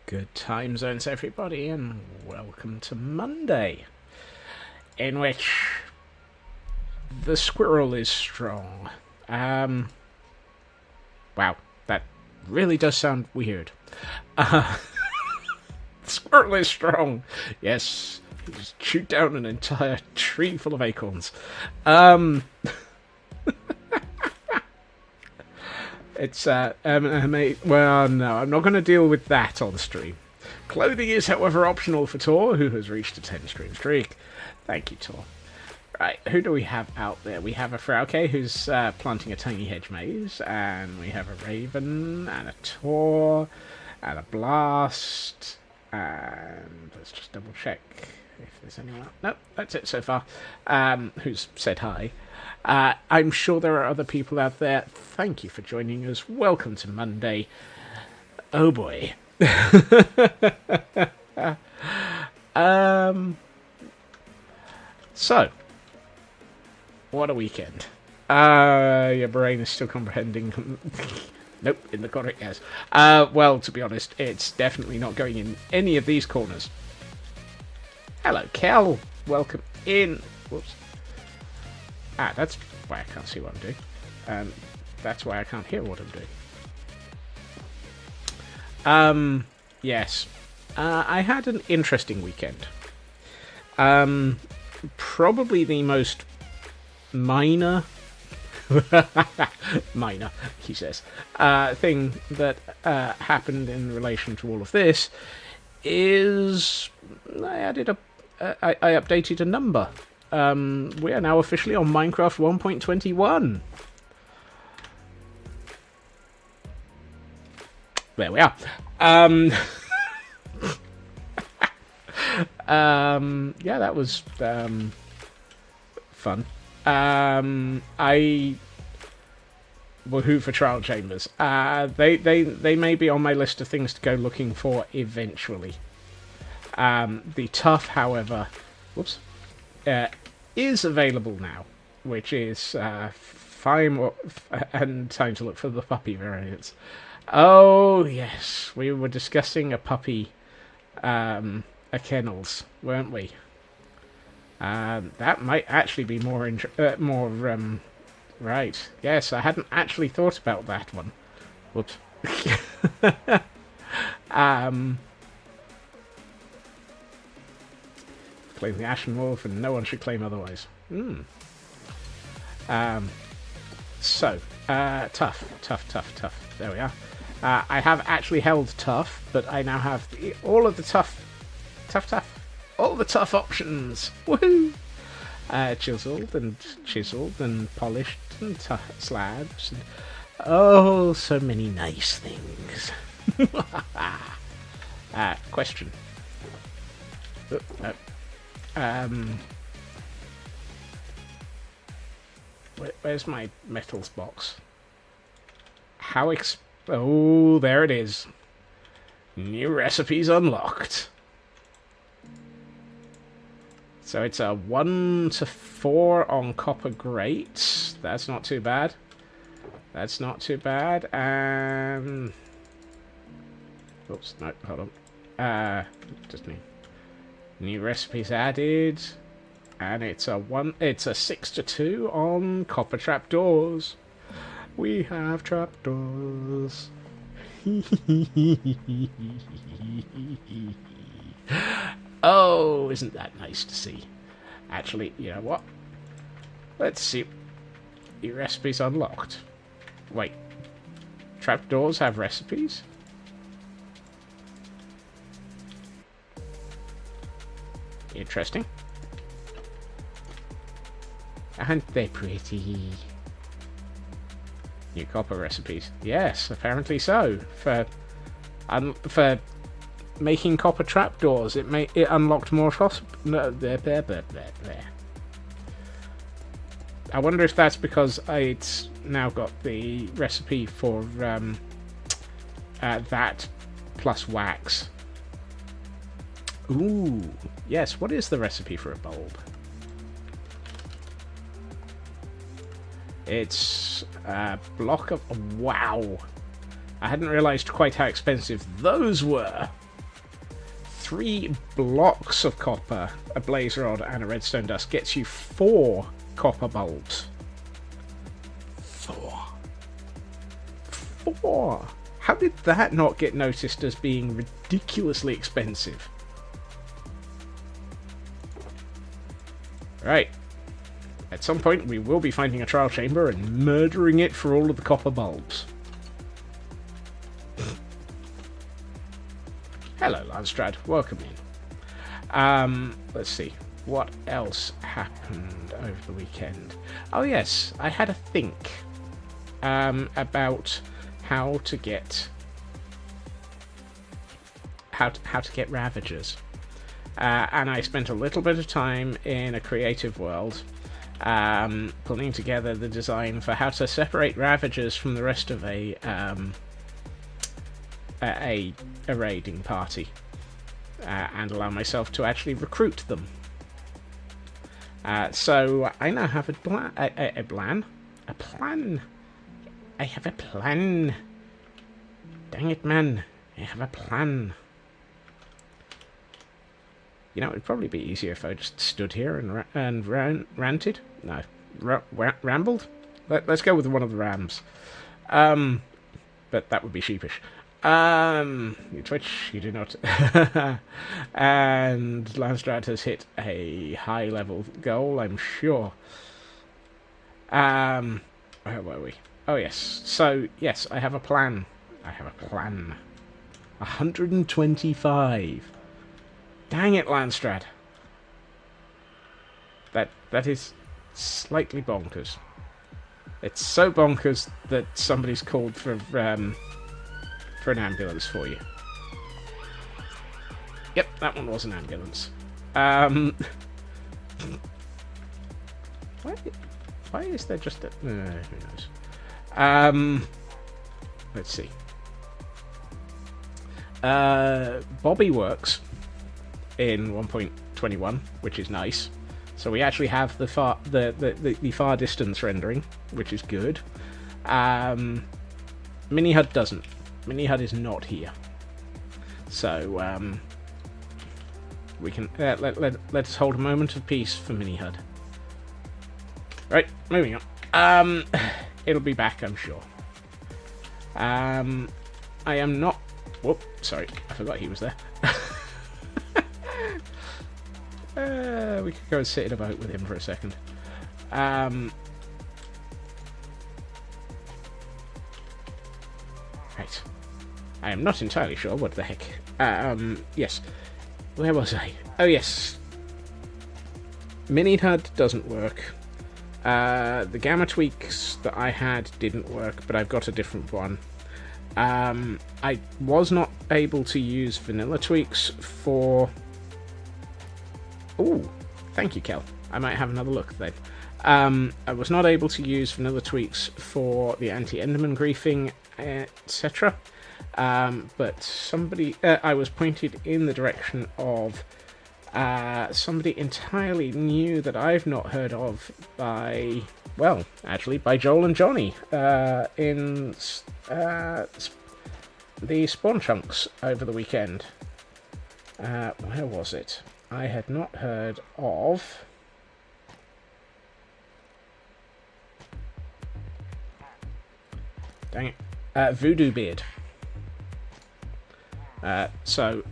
Good time zones, everybody, and welcome to Monday, in which the squirrel is strong. Wow, that really does sound weird. The squirrel is strong. Yes, he's chewed down an entire tree full of acorns. It's well, no, I'm not going to deal with that on stream. Clothing is, however, optional for Tor, who has reached a 10-stream streak. Thank you, Tor. Right, who do we have out there? We have a Frauke who's planting a tiny hedge maze, and we have a Raven, and a Tor, and a Blast, and let's just double check if there's anyone. Nope, that's it so far. Who's said hi. I'm sure there are other people out there. Thank you for joining us. Welcome to Monday. Oh boy. So, what a weekend. Your brain is still comprehending. Nope, in the corner, yes. Well, to be honest, it's definitely not going in any of these corners. Hello, Kel. Welcome in. Whoops. That's why I can't see what I'm doing. That's why I can't hear what I'm doing. Yes. I had an interesting weekend. Probably the most minor, he says, thing that happened in relation to all of this is I updated a number. We are now officially on Minecraft 1.21. There we are. Yeah, that was fun. Woohoo for trial chambers. They may be on my list of things to go looking for eventually. The tough, however, whoops. Is available now, which is fine, and time to look for the puppy variants. Oh yes, we were discussing a puppy, a kennels, weren't we? That might actually be more right. Yes, I hadn't actually thought about that one. Whoops. Claim the Ashen Wolf, and no one should claim otherwise. So, tough. There we are. I have actually held tough, but I now have all of the tough, all the tough options. Woohoo! Chiseled and polished and slabs. And, oh, so many nice things. Question. Where's my metals box? Oh, there it is. New recipes unlocked. So it's a 1 to 4 on copper grates. That's not too bad. Oops, no, hold on. Just me. New recipes added, and it's a 6 to 2 on copper trapdoors. We have trapdoors. Oh, isn't that nice to see? Actually, you know what? Let's see. New recipes unlocked. Wait, trapdoors have recipes? Interesting. Aren't they pretty? New copper recipes. Yes, apparently so. For making copper trapdoors, it unlocked more no, there. I wonder if that's because it's now got the recipe for that plus wax. Ooh, yes, what is the recipe for a bulb? It's a block of... Wow! I hadn't realised quite how expensive those were. 3 blocks of copper, a blaze rod, and a redstone dust gets you 4 copper bulbs. 4. How did that not get noticed as being ridiculously expensive? Right. At some point, we will be finding a trial chamber and murdering it for all of the copper bulbs. Hello, Landstrad. Welcome in. Let's see. What else happened over the weekend? Oh, yes. I had a think about how to get Ravagers. And I spent a little bit of time in a creative world putting together the design for how to separate Ravagers from the rest of a raiding party and allow myself to actually recruit them. So I now have a plan. I have a plan. Dang it, man. I have a plan. You know, it'd probably be easier if I just stood here and ranted. No, rambled. Let's go with one of the rams. But that would be sheepish. You twitch, you do not. And Landstrat has hit a high level goal, I'm sure. Where were we? Oh, yes. So, yes, I have a plan. 125. Dang it, Landstrad. That is slightly bonkers. It's so bonkers that somebody's called for an ambulance for you. Yep, that one was an ambulance. Why is there just a... who knows. Let's see. Bobby works in 1.21, which is nice. So we actually have the far distance rendering, which is good. Mini HUD doesn't. Mini HUD is not here. So we can let's hold a moment of peace for Mini HUD. Right, moving on. It'll be back, I'm sure. I am not... Whoop, sorry, I forgot he was there. We could go and sit in a boat with him for a second. Right. I am not entirely sure what the heck. Yes. Where was I? Oh, yes. Mini HUD doesn't work. The gamma tweaks that I had didn't work, but I've got a different one. I was not able to use vanilla tweaks for... Ooh, thank you, Kel. I might have another look then. I was not able to use vanilla tweaks for the anti-Enderman griefing, etc. But somebody... I was pointed in the direction of somebody entirely new that I've not heard of by... Well, actually, by Joel and Johnny in the Spawn Chunks over the weekend. Where was it? I had not heard of... Dang it. Voodoo Beard. So,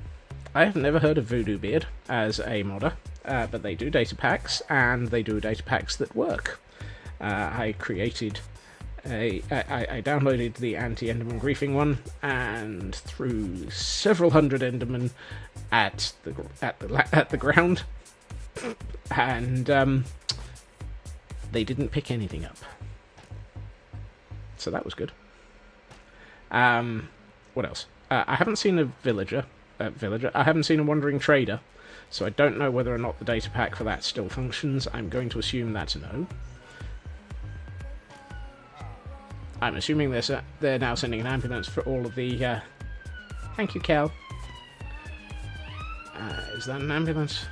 I have never heard of Voodoo Beard as a modder, but they do data packs, and they do data packs that work. I created I downloaded the anti-Enderman griefing one, and threw several hundred Endermen at the ground, and they didn't pick anything up. So that was good. What else? I haven't seen a villager. I haven't seen a wandering trader, so I don't know whether or not the data pack for that still functions. I'm going to assume that's a no. I'm assuming they're now sending an ambulance for all of the... Thank you, Cal. Is that an ambulance?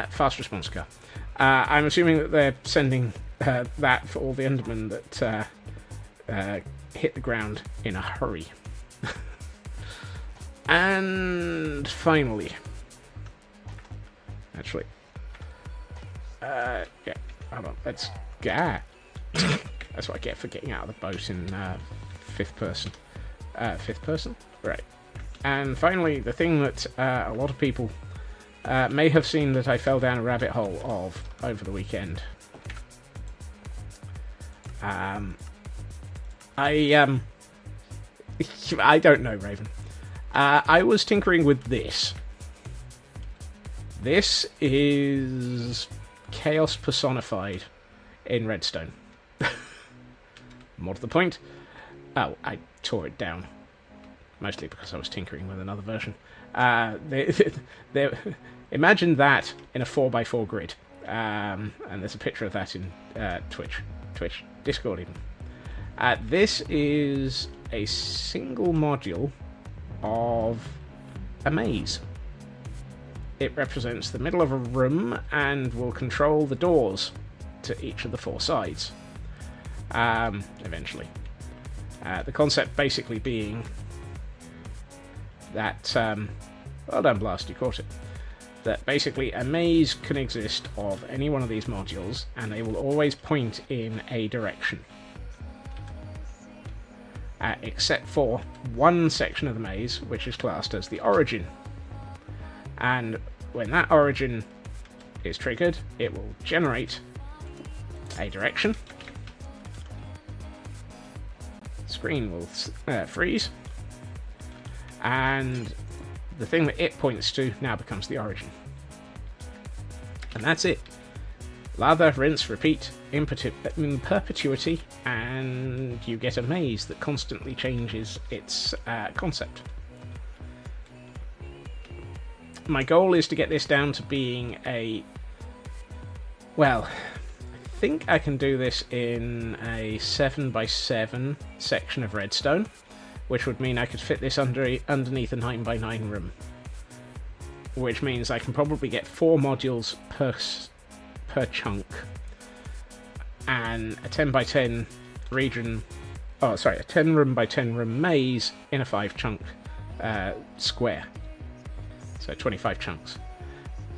Fast response car. I'm assuming that they're sending that for all the Endermen that hit the ground in a hurry. And finally, actually, yeah, hold on, let's get. That's what I get for getting out of the boat in fifth person. Fifth person? Right. And finally, the thing that a lot of people may have seen that I fell down a rabbit hole of over the weekend. I don't know, Raven. I was tinkering with this. This is chaos personified in Redstone. More to the point. Oh, I tore it down. Mostly because I was tinkering with another version. Imagine that in a 4x4 grid. And there's a picture of that in Twitch, Discord even. This is a single module of a maze. It represents the middle of a room and will control the doors to each of the four sides. Eventually. The concept basically being that, well done Blast, you caught it, that basically a maze can exist of any one of these modules and they will always point in a direction. Except for one section of the maze, which is classed as the origin. And when that origin is triggered, it will generate a direction. Screen will freeze. And the thing that it points to now becomes the origin. And that's it. Lather, rinse, repeat in perpetuity, and you get a maze that constantly changes its concept. My goal is to get this down to being a... Well, I think I can do this in a 7x7 section of redstone, which would mean I could fit this underneath a 9x9 room. Which means I can probably get 4 modules per chunk, and a 10x10 region, a 10 room by 10 room maze in a 5 chunk square. So 25 chunks.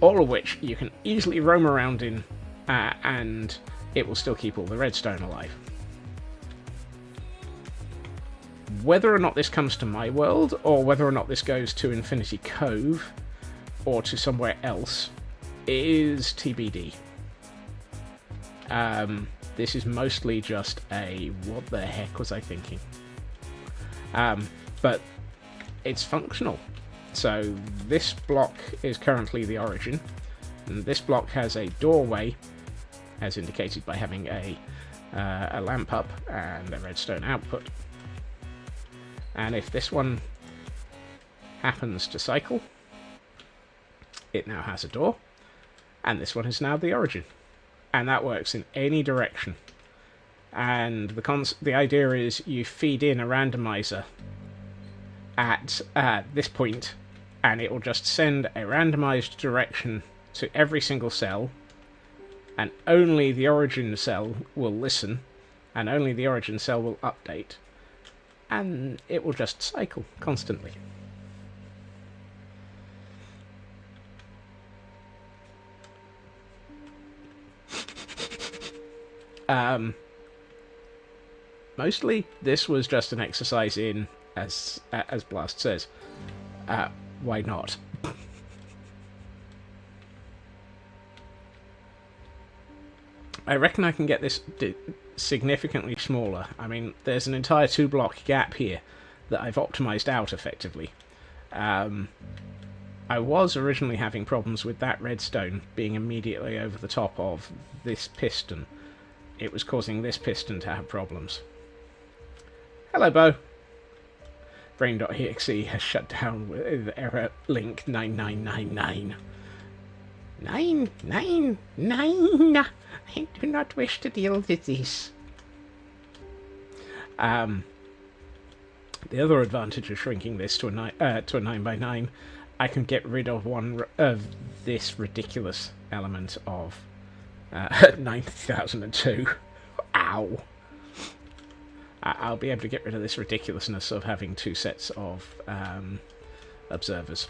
All of which you can easily roam around in, and it will still keep all the redstone alive. Whether or not this comes to my world, or whether or not this goes to Infinity Cove, or to somewhere else, is TBD. This is mostly just a what the heck was I thinking? But it's functional. So this block is currently the origin, and this block has a doorway, as indicated by having a lamp up and a redstone output. And if this one happens to cycle, it now has a door, and this one is now the origin. And that works in any direction. And the idea is you feed in a randomizer at this point, and it will just send a randomized direction to every single cell, and only the origin cell will listen, and only the origin cell will update, and it will just cycle constantly. Mostly, this was just an exercise in, as Blast says, why not? I reckon I can get this significantly smaller. I mean, there's an entire 2-block gap here that I've optimized out effectively. I was originally having problems with that redstone being immediately over the top of this piston. It was causing this piston to have problems. Hello, Bo. Brain.exe has shut down with error link 9999. 999. I do not wish to deal with this. The other advantage of shrinking this to a 9x9, I can get rid of one of this ridiculous element of 9002. Ow. I'll be able to get rid of this ridiculousness of having 2 sets of observers.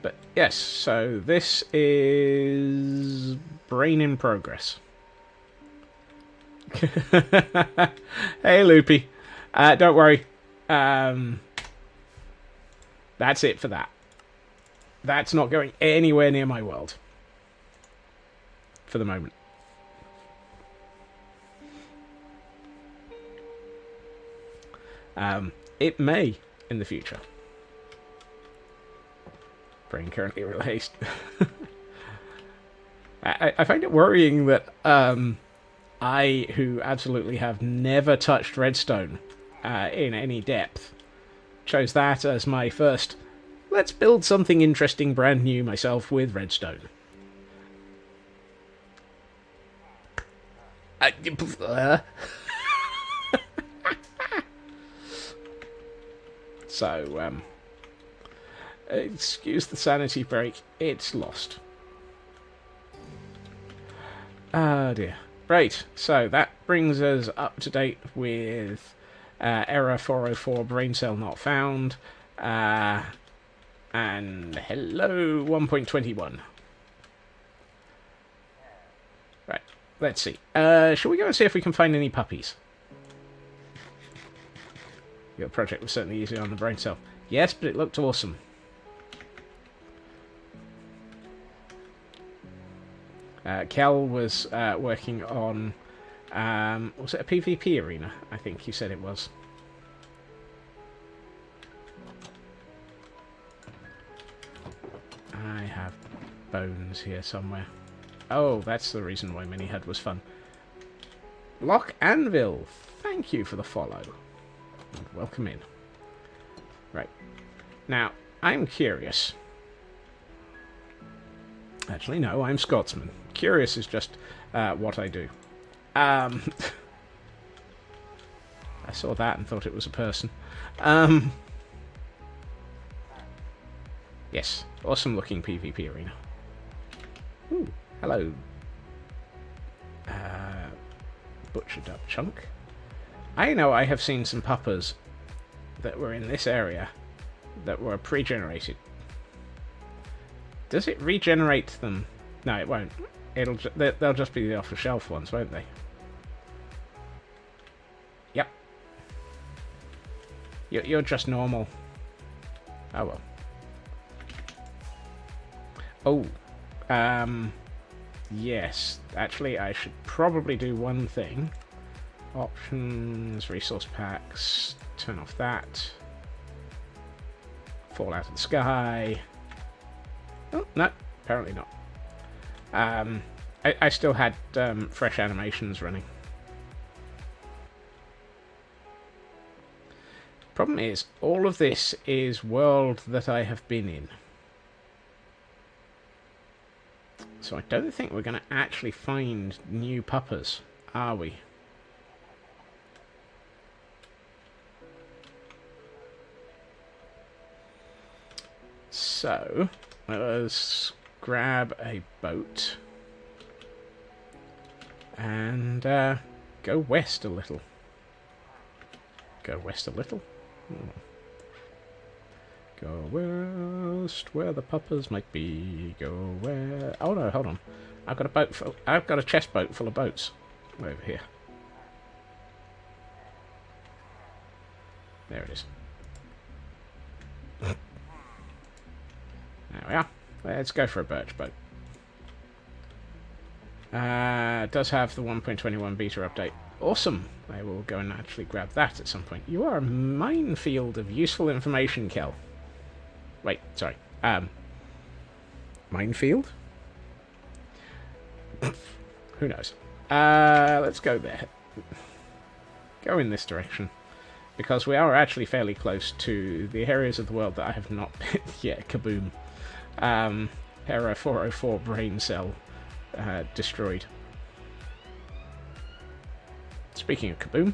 But yes, so this is Brain in Progress. Hey, Loopy. Don't worry. That's it for that. That's not going anywhere near my world. For the moment. It may in the future. Brain currently released. I find it worrying that I, who absolutely have never touched redstone in any depth, chose that as my first, let's build something interesting brand new myself with redstone. So, excuse the sanity break, it's lost. Ah, dear. Right, so that brings us up to date with error 404, brain cell not found, and hello 1.21. Right, let's see. Shall we go and see if we can find any puppies? Your project was certainly easy on the brain cell. Yes, but it looked awesome. Kel was working on, was it a PvP arena? I think you said it was. I have bones here somewhere. Oh, that's the reason why Mini-HUD was fun. Lock Anvil, thank you for the follow. And welcome in. Right. Now, I'm curious. Actually, no, I'm Scotsman. Curious is just what I do. I saw that and thought it was a person. Yes, awesome looking PvP arena. Ooh, hello. Butchered up chunk. I know I have seen some puppers that were in this area that were pre-generated. Does it regenerate them? No, it won't. They'll just be the off-the-shelf ones, won't they? Yep. You're just normal. Oh well. Oh. Yes. Actually, I should probably do one thing. Options, resource packs, turn off that. Fall out of the sky. Oh, no, apparently not. I still had fresh animations running. Problem is, all of this is world that I have been in. So I don't think we're going to actually find new puppers, are we? So, let's grab a boat and go west a little. Go west a little? Go west, where the puppers might be. Go where? Oh no, hold on. I've got a boat full. I've got a chest boat full of boats over here. There it is. There we are. Let's go for a birch boat. It does have the 1.21 beta update. Awesome. I will go and actually grab that at some point. You are a minefield of useful information, Kel. Wait, sorry. Minefield? Who knows? Let's go there. Go in this direction. Because we are actually fairly close to the areas of the world that I have not been yet. Kaboom. Error 404 brain cell destroyed. Speaking of kaboom,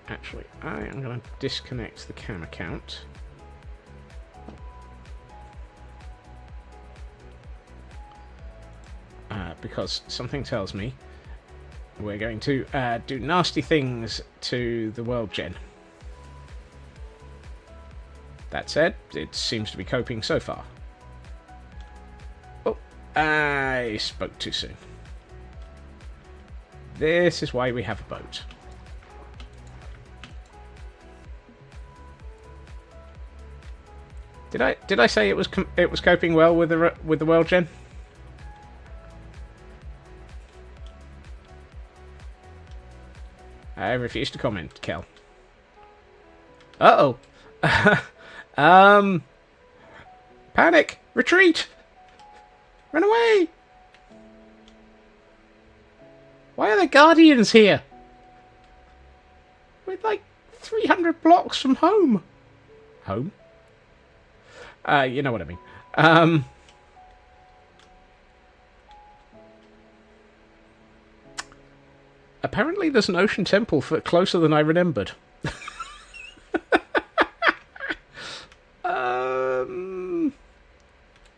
actually, I am going to disconnect the cam account. Because something tells me we're going to do nasty things to the world gen. That said, it seems to be coping so far. Oh, I spoke too soon. This is why we have a boat. Did I say it was coping well with the world gen? I refuse to comment, Kel. Uh oh. Panic! Retreat! Run away! Why are there guardians here? We're like 300 blocks from home. Home? You know what I mean. Apparently there's an ocean temple closer than I remembered.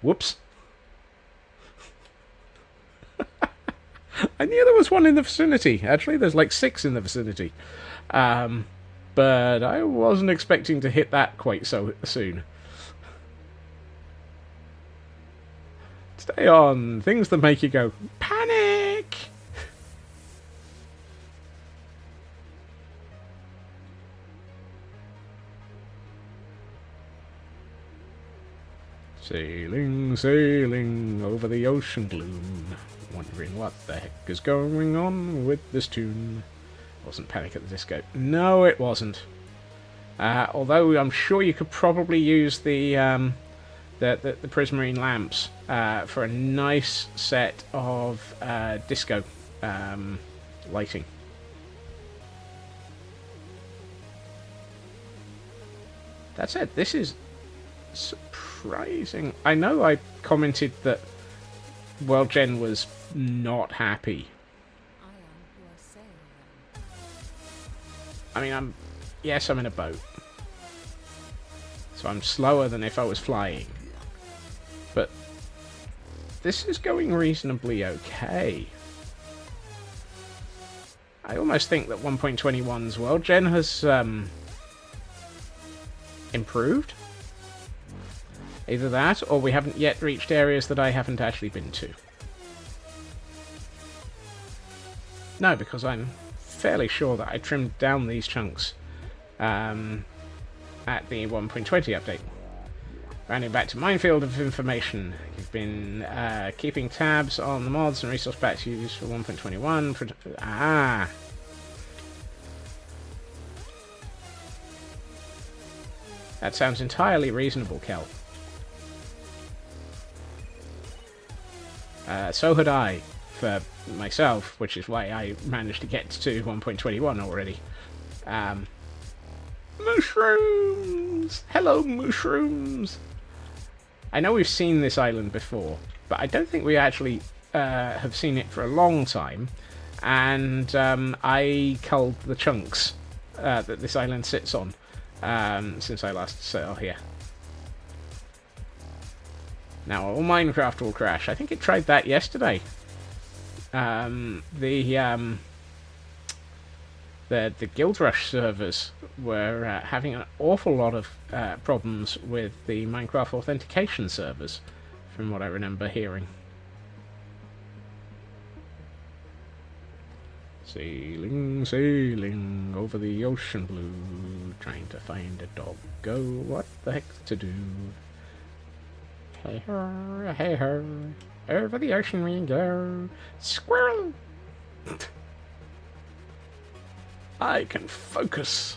Whoops. I knew there was one in the vicinity. Actually, there's like 6 in the vicinity. But I wasn't expecting to hit that quite so soon. Stay on. Things that make you go, panic! Sailing, sailing over the ocean gloom, wondering what the heck is going on with this tune. Wasn't Panic at the Disco. No, it wasn't. Although I'm sure you could probably use the prismarine lamps for a nice set of disco lighting. That said, this is surprising. I know I commented that World Gen was not happy. I mean, I'm in a boat. So I'm slower than if I was flying. But this is going reasonably okay. I almost think that 1.21's World Gen has improved. Either that, or we haven't yet reached areas that I haven't actually been to. No, because I'm fairly sure that I trimmed down these chunks at the 1.20 update. Rounding back to Minefield of Information. You've been keeping tabs on the mods and resource packs used for 1.21. That sounds entirely reasonable, Kel. So had I, for myself, which is why I managed to get to 1.21 already. Mushrooms! Hello, mushrooms! I know we've seen this island before, but I don't think we actually have seen it for a long time. And I culled the chunks that this island sits on since I last saw here. Now, all Minecraft will crash. I think it tried that yesterday. The Guild Rush servers were having an awful lot of problems with the Minecraft authentication servers, from what I remember hearing. Sailing, sailing over the ocean blue, trying to find a doggo. What the heck's to do? Hey ho, hey ho, over the ocean we go. Squirrel! I can focus,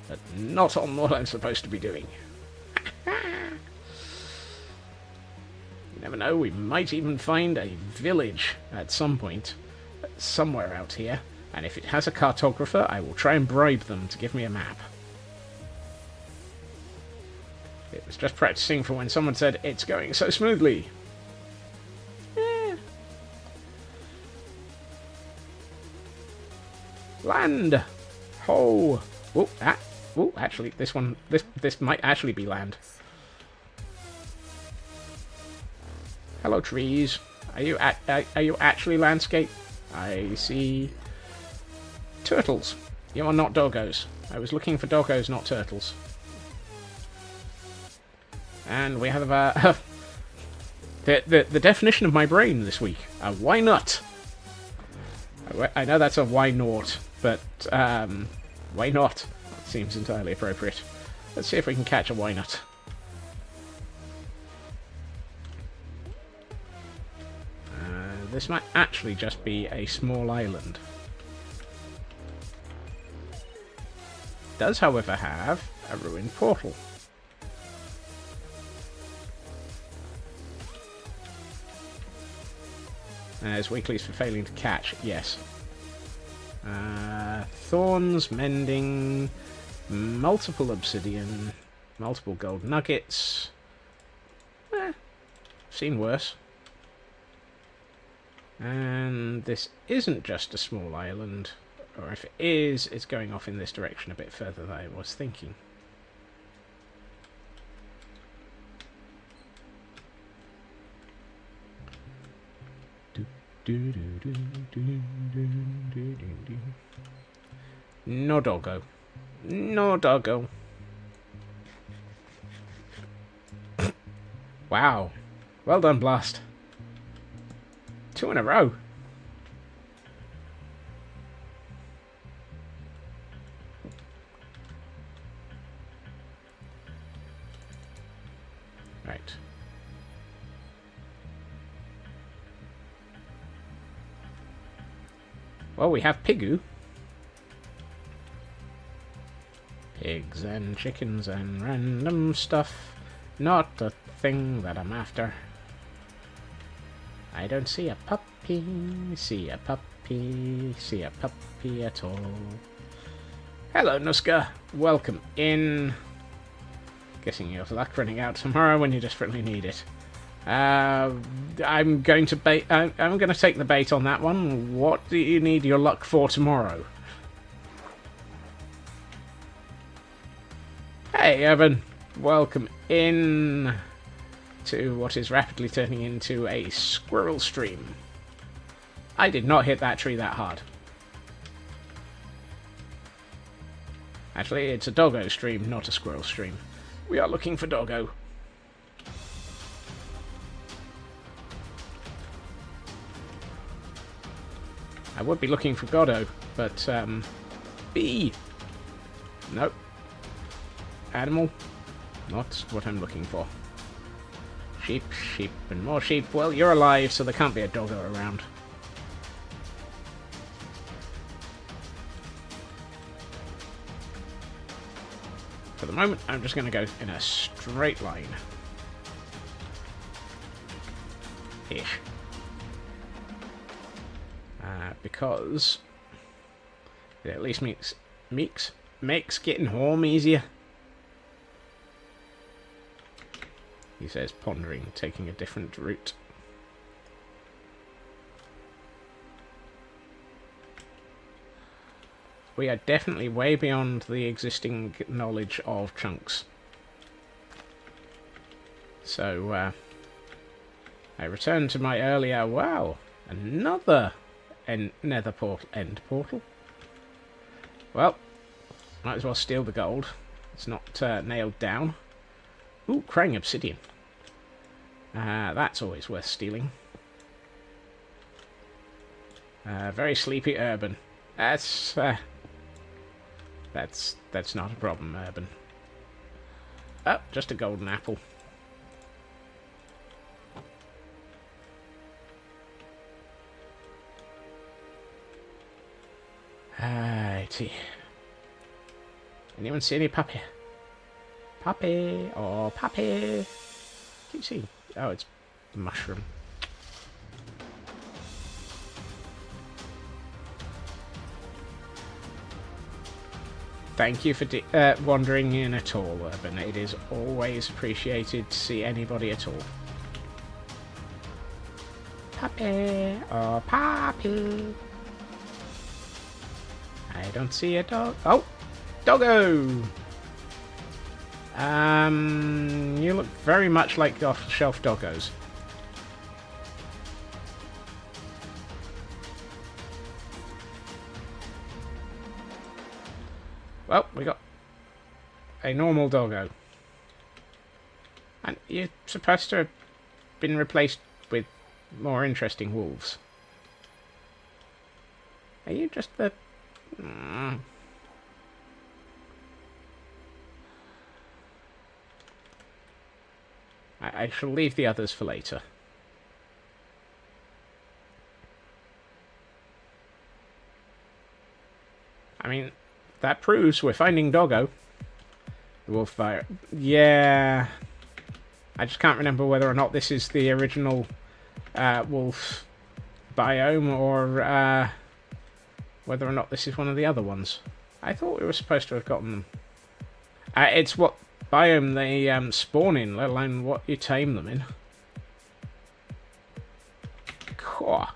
but not on what I'm supposed to be doing. You never know, we might even find a village at some point, somewhere out here, and if it has a cartographer, I will try and bribe them to give me a map. It was just practicing for when someone said, "It's going so smoothly." Land! Oh! Oh, actually, this might actually be land. Hello, trees. Are you actually landscape? I see Turtles. You are not doggos. I was looking for doggos, not turtles. And we have the definition of my brain this week. A why not? I know that's a why not, but why not seems entirely appropriate. Let's see if we can catch a why not. This might actually just be a small island. It does, however, have a ruined portal. There's weeklies for failing to catch, yes. Thorns, mending, multiple obsidian, multiple gold nuggets. Seen worse. And this isn't just a small island, or if it is, it's going off in this direction a bit further than I was thinking. No doggo. No doggo. Wow. Well done, Blast. 2 in a row. Right. Well, we have Pigu. Pigs and chickens and random stuff. Not the thing that I'm after. I don't see a puppy, see a puppy, see a puppy at all. Hello, Nuska. Welcome in. Guessing you have luck running out tomorrow when you desperately need it. I'm going to bait. I'm going to take the bait on that one. What do you need your luck for tomorrow? Hey, Evan. Welcome in to what is rapidly turning into a squirrel stream. I did not hit that tree that hard. Actually, it's a doggo stream, not a squirrel stream. We are looking for doggo. I would be looking for Goddo, but, bee! Nope. Animal? Not what I'm looking for. Sheep, sheep, and more sheep. Well, you're alive, so there can't be a doggo around. For the moment, I'm just going to go in a straight line. Ish. Because it at least makes getting home easier. He says, pondering, taking a different route. We are definitely way beyond the existing knowledge of chunks. So, I return to my earlier... Wow! Another nether portal, end portal. Well, might as well steal the gold. It's not nailed down. Ooh, Krang obsidian. That's always worth stealing. Very sleepy urban. That's not a problem, urban. Oh, just a golden apple. Righty. Anyone see any puppy? Puppy! Oh, puppy! Keep seeing. Oh, it's mushroom. Thank you for wandering in at all, Urban. It is always appreciated to see anybody at all. Puppy! Oh, puppy! I don't see a dog. Oh! Doggo! You look very much like off-the-shelf doggos. Well, we got a normal doggo. And you're supposed to have been replaced with more interesting wolves. Are you just the... I shall leave the others for later. I mean, that proves we're finding doggo. The wolf fire. Yeah. I just can't remember whether or not this is the original wolf biome or whether or not this is one of the other ones. I thought we were supposed to have gotten them. It's what biome they spawn in, let alone what you tame them in. Cool.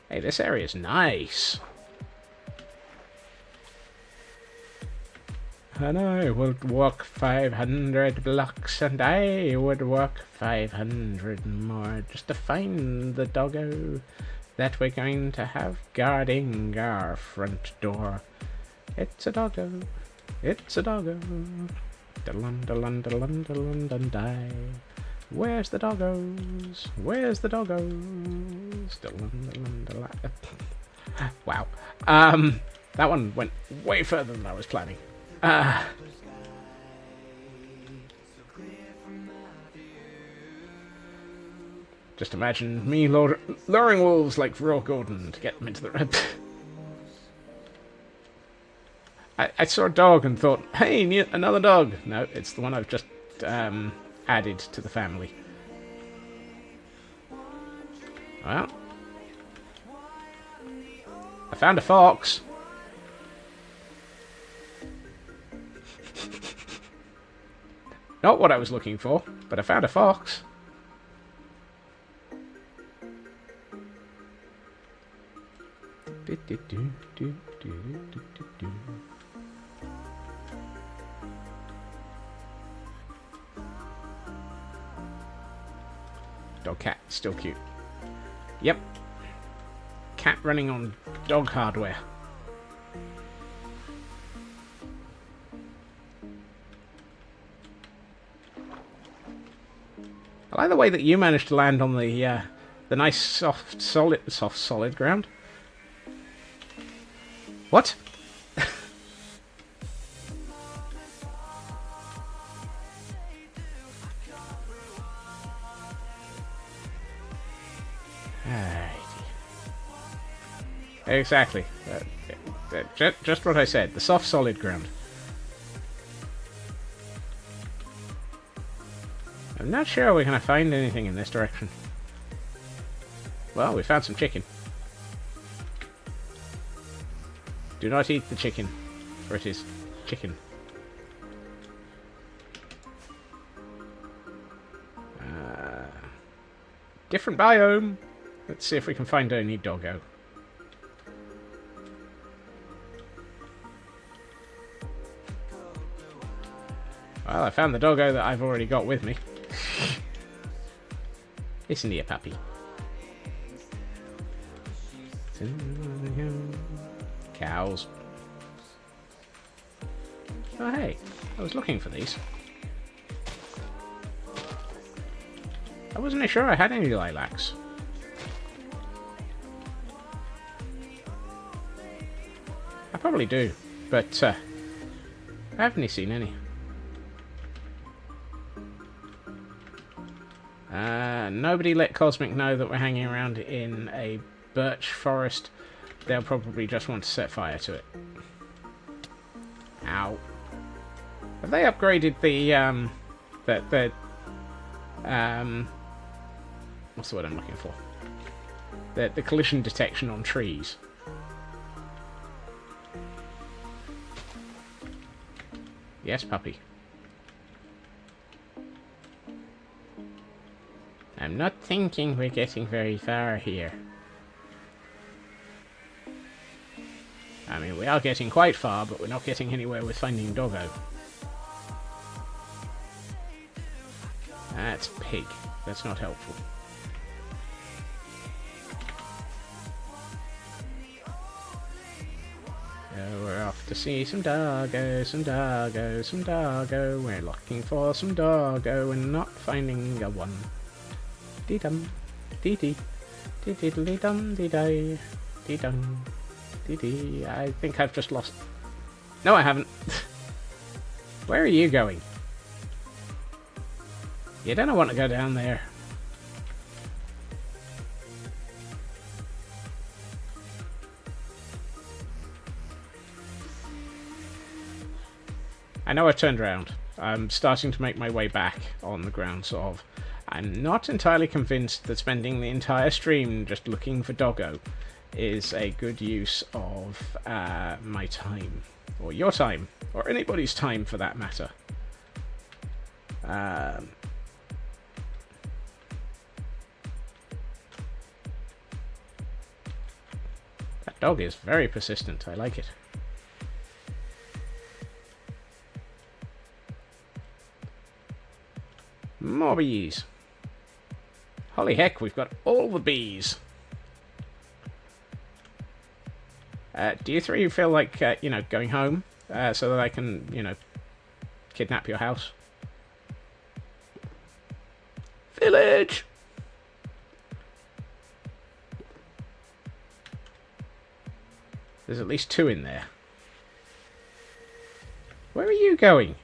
Hey, this area's nice. And I would walk 500 blocks, and I would walk 500 more just to find the doggo that we're going to have guarding our front door. It's a doggo. It's a doggo. Da-lum-da-lum-da-lum-da-lum-da-die. Where's the doggos? Where's the doggos? Da-lum-da-lum-da-lum. Wow. That one went way further than I was planning. Just imagine me luring wolves like Raw Gordon to get them into the red. I saw a dog and thought, hey, another dog. No, it's the one I've just added to the family. Well, I found a fox. Not what I was looking for, but I found a fox. Dog cat, still cute. Yep. Cat running on dog hardware. I like the way that you managed to land on the nice soft solid ground. What? Exactly. Just what I said. The soft solid ground. I'm not sure we're going to find anything in this direction. Well, we found some chicken. Do not eat the chicken, for it is chicken. Different biome. Let's see if we can find any doggo. Well, I found the doggo that I've already got with me. Listen to your puppy. Cows. Oh, hey. I was looking for these. I wasn't sure I had any lilacs. I probably do, but I haven't seen any. Nobody let Cosmic know that we're hanging around in a birch forest. They'll probably just want to set fire to it. Ow. Have they upgraded the what's the word I'm looking for? The collision detection on trees. Yes, puppy. I'm not thinking we're getting very far here. I mean, we are getting quite far, but we're not getting anywhere with finding doggo. That's pig. That's not helpful. We're off to see some doggo, some doggo, some doggo. We're looking for some doggo and not finding a one. Dee-dum, dee-dee, dee-dee-dee-dum, dee-die, dee-dum, dee-dee. I think I've just lost... No, I haven't. Where are you going? You don't want to go down there. I know I've turned around. I'm starting to make my way back on the grounds of... I'm not entirely convinced that spending the entire stream just looking for doggo is a good use of my time. Or your time. Or anybody's time, for that matter. That dog is very persistent. I like it. More bees. Holy heck, we've got all the bees. Do you three feel like, going home so that I can, kidnap your house? Village! There's at least 2 in there. Where are you going?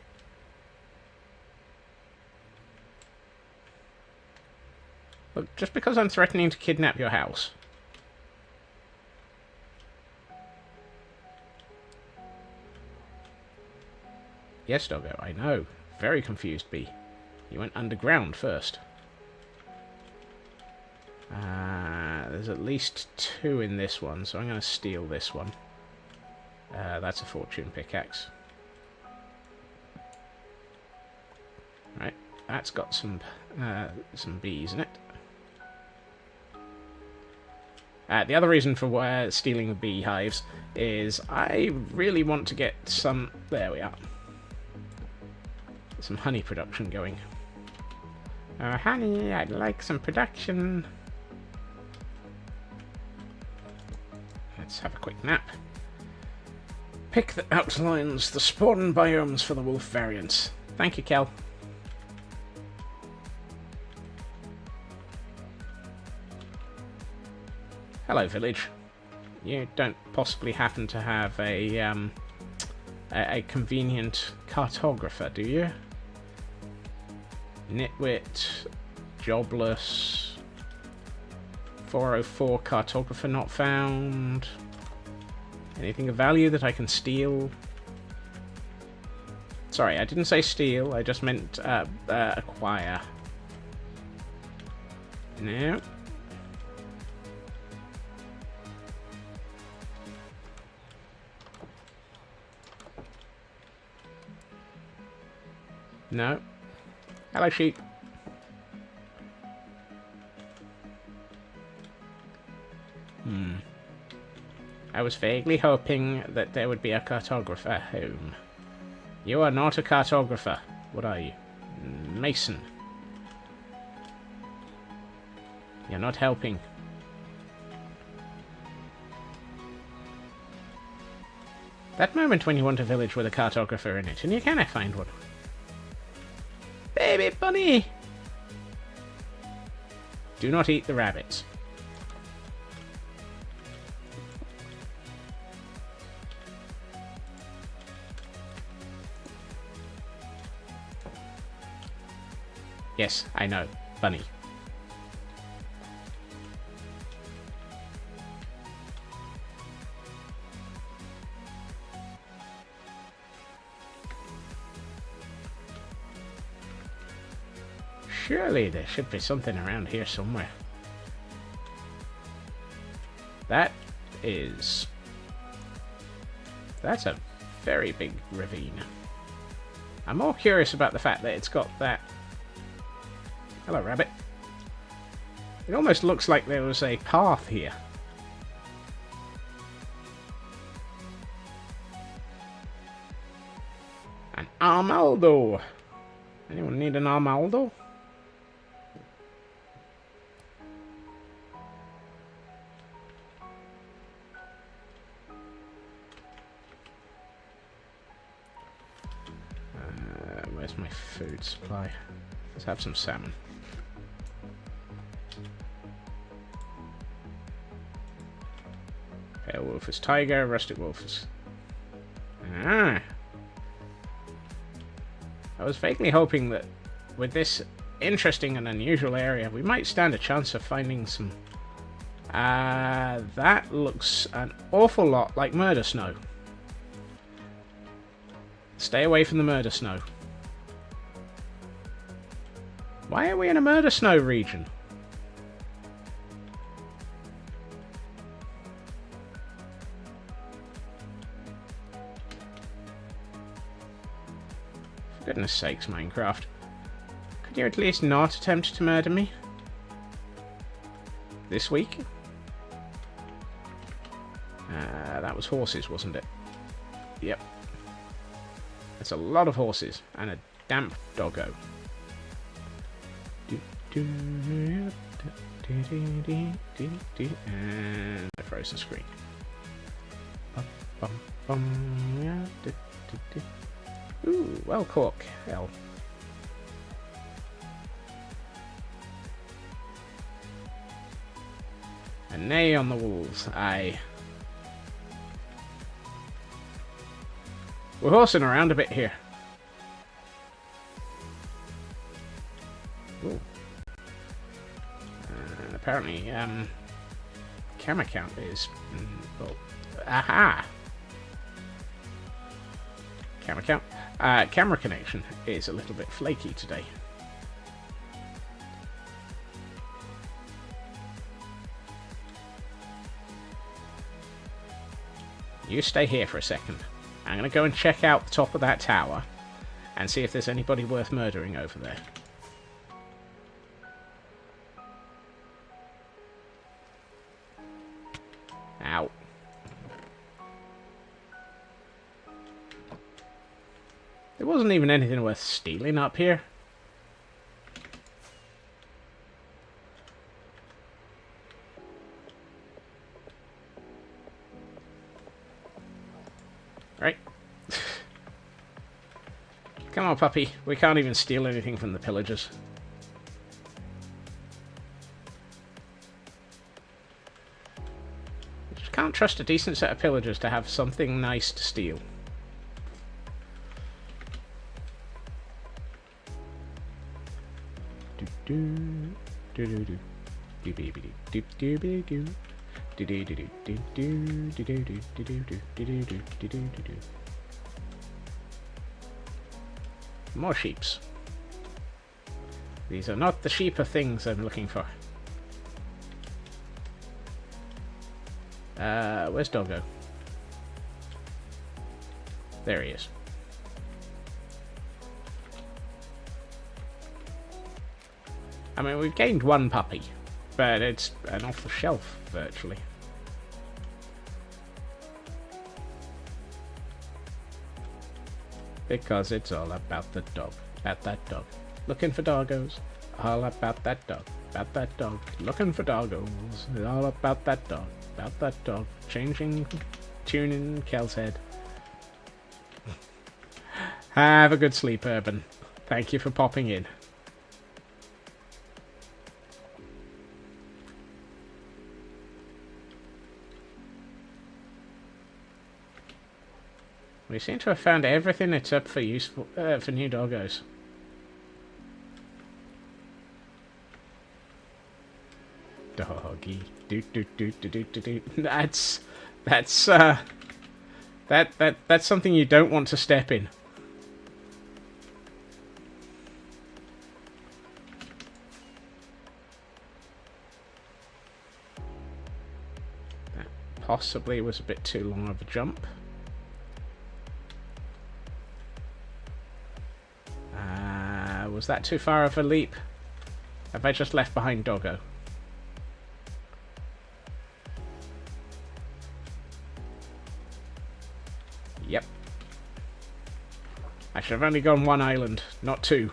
Look, just because I'm threatening to kidnap your house. Yes, doggo, I know. Very confused bee. You went underground first. There's at least 2 in this one, so I'm going to steal this one. That's a fortune pickaxe. Right, that's got some bees in it. The other reason for stealing the beehives is I really want to get some... There we are. Some honey production going. Honey, I'd like some production. Let's have a quick nap. Pick that outlines the spawn biomes for the wolf variants. Thank you, Kel. Hello, village. You don't possibly happen to have a convenient cartographer, do you? Nitwit, jobless, 404 cartographer not found. Anything of value that I can steal? Sorry, I didn't say steal, I just meant acquire. No. No. Hello, sheep. I was vaguely hoping that there would be a cartographer at home. You are not a cartographer. What are you? Mason. You're not helping. That moment when you want a village with a cartographer in it, and you cannot find one. Baby bunny! Do not eat the rabbits. Yes, I know. Bunny. Surely there should be something around here somewhere. That's a very big ravine. I'm more curious about the fact that it's got that... Hello, rabbit. It almost looks like there was a path here. An Armaldo. Anyone need an Armaldo? Where's my food supply? Let's have some salmon. Pale wolf is tiger, rustic wolf is... Ah! I was vaguely hoping that with this interesting and unusual area, we might stand a chance of finding some... that looks an awful lot like murder snow. Stay away from the murder snow. Why are we in a murder snow region? For goodness sakes, Minecraft. Could you at least not attempt to murder me? This week? That was horses, wasn't it? Yep. That's a lot of horses. And a damp doggo. And a frozen screen. Ooh, well cooked. Hell. A neigh on the walls. Aye. We're horsing around a bit here. Ooh. Apparently, camera count is... well, aha! Camera count. Camera connection is a little bit flaky today. You stay here for a second. I'm going to go and check out the top of that tower and see if there's anybody worth murdering over there. Ow. There wasn't even anything worth stealing up here. Right. Come on, puppy. We can't even steal anything from the pillagers. You just can't trust a decent set of pillagers to have something nice to steal. More sheeps. These are not the sheep of things I'm looking for. Where's Doggo? There he is. I mean, we've gained one puppy, but it's an off the shelf, virtually. Because it's all about the dog, about that dog. Looking for doggos, all about that dog, about that dog. Looking for doggos, all about that dog. Changing, tuning, Kel's head. Have a good sleep, Urban. Thank you for popping in. We seem to have found everything except for useful for new doggos. Doggy, do do do do do do do. That's something you don't want to step in. That possibly was a bit too long of a jump. Was that too far of a leap? Have I just left behind Doggo? Yep. I should have only gone one island, not two.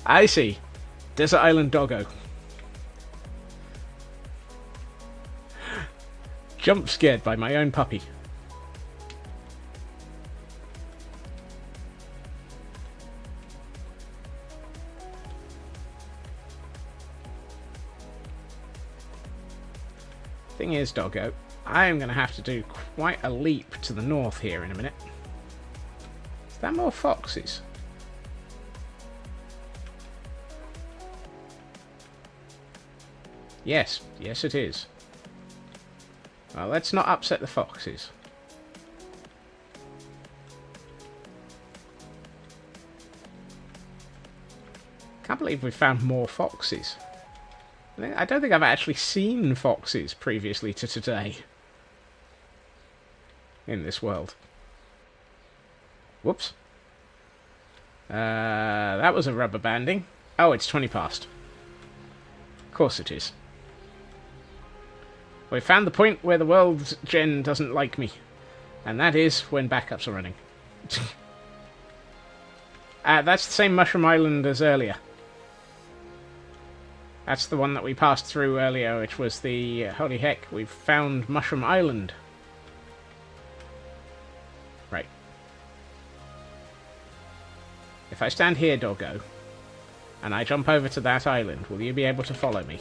I see. Desert Island Doggo. jump scared by my own puppy. Thing is, doggo, I am going to have to do quite a leap to the north here in a minute. Is that more foxes? Yes, yes it is. Well, let's not upset the foxes. Can't believe we found more foxes. I don't think I've actually seen foxes previously to today in this world. Whoops. That was a rubber banding. Oh, it's 20 past. Of course it is. We found the point where the world's gen doesn't like me. And that is when backups are running. That's the same Mushroom Island as earlier. That's the one that we passed through earlier, which was the... holy heck, we've found Mushroom Island. Right. If I stand here, doggo, and I jump over to that island, will you be able to follow me?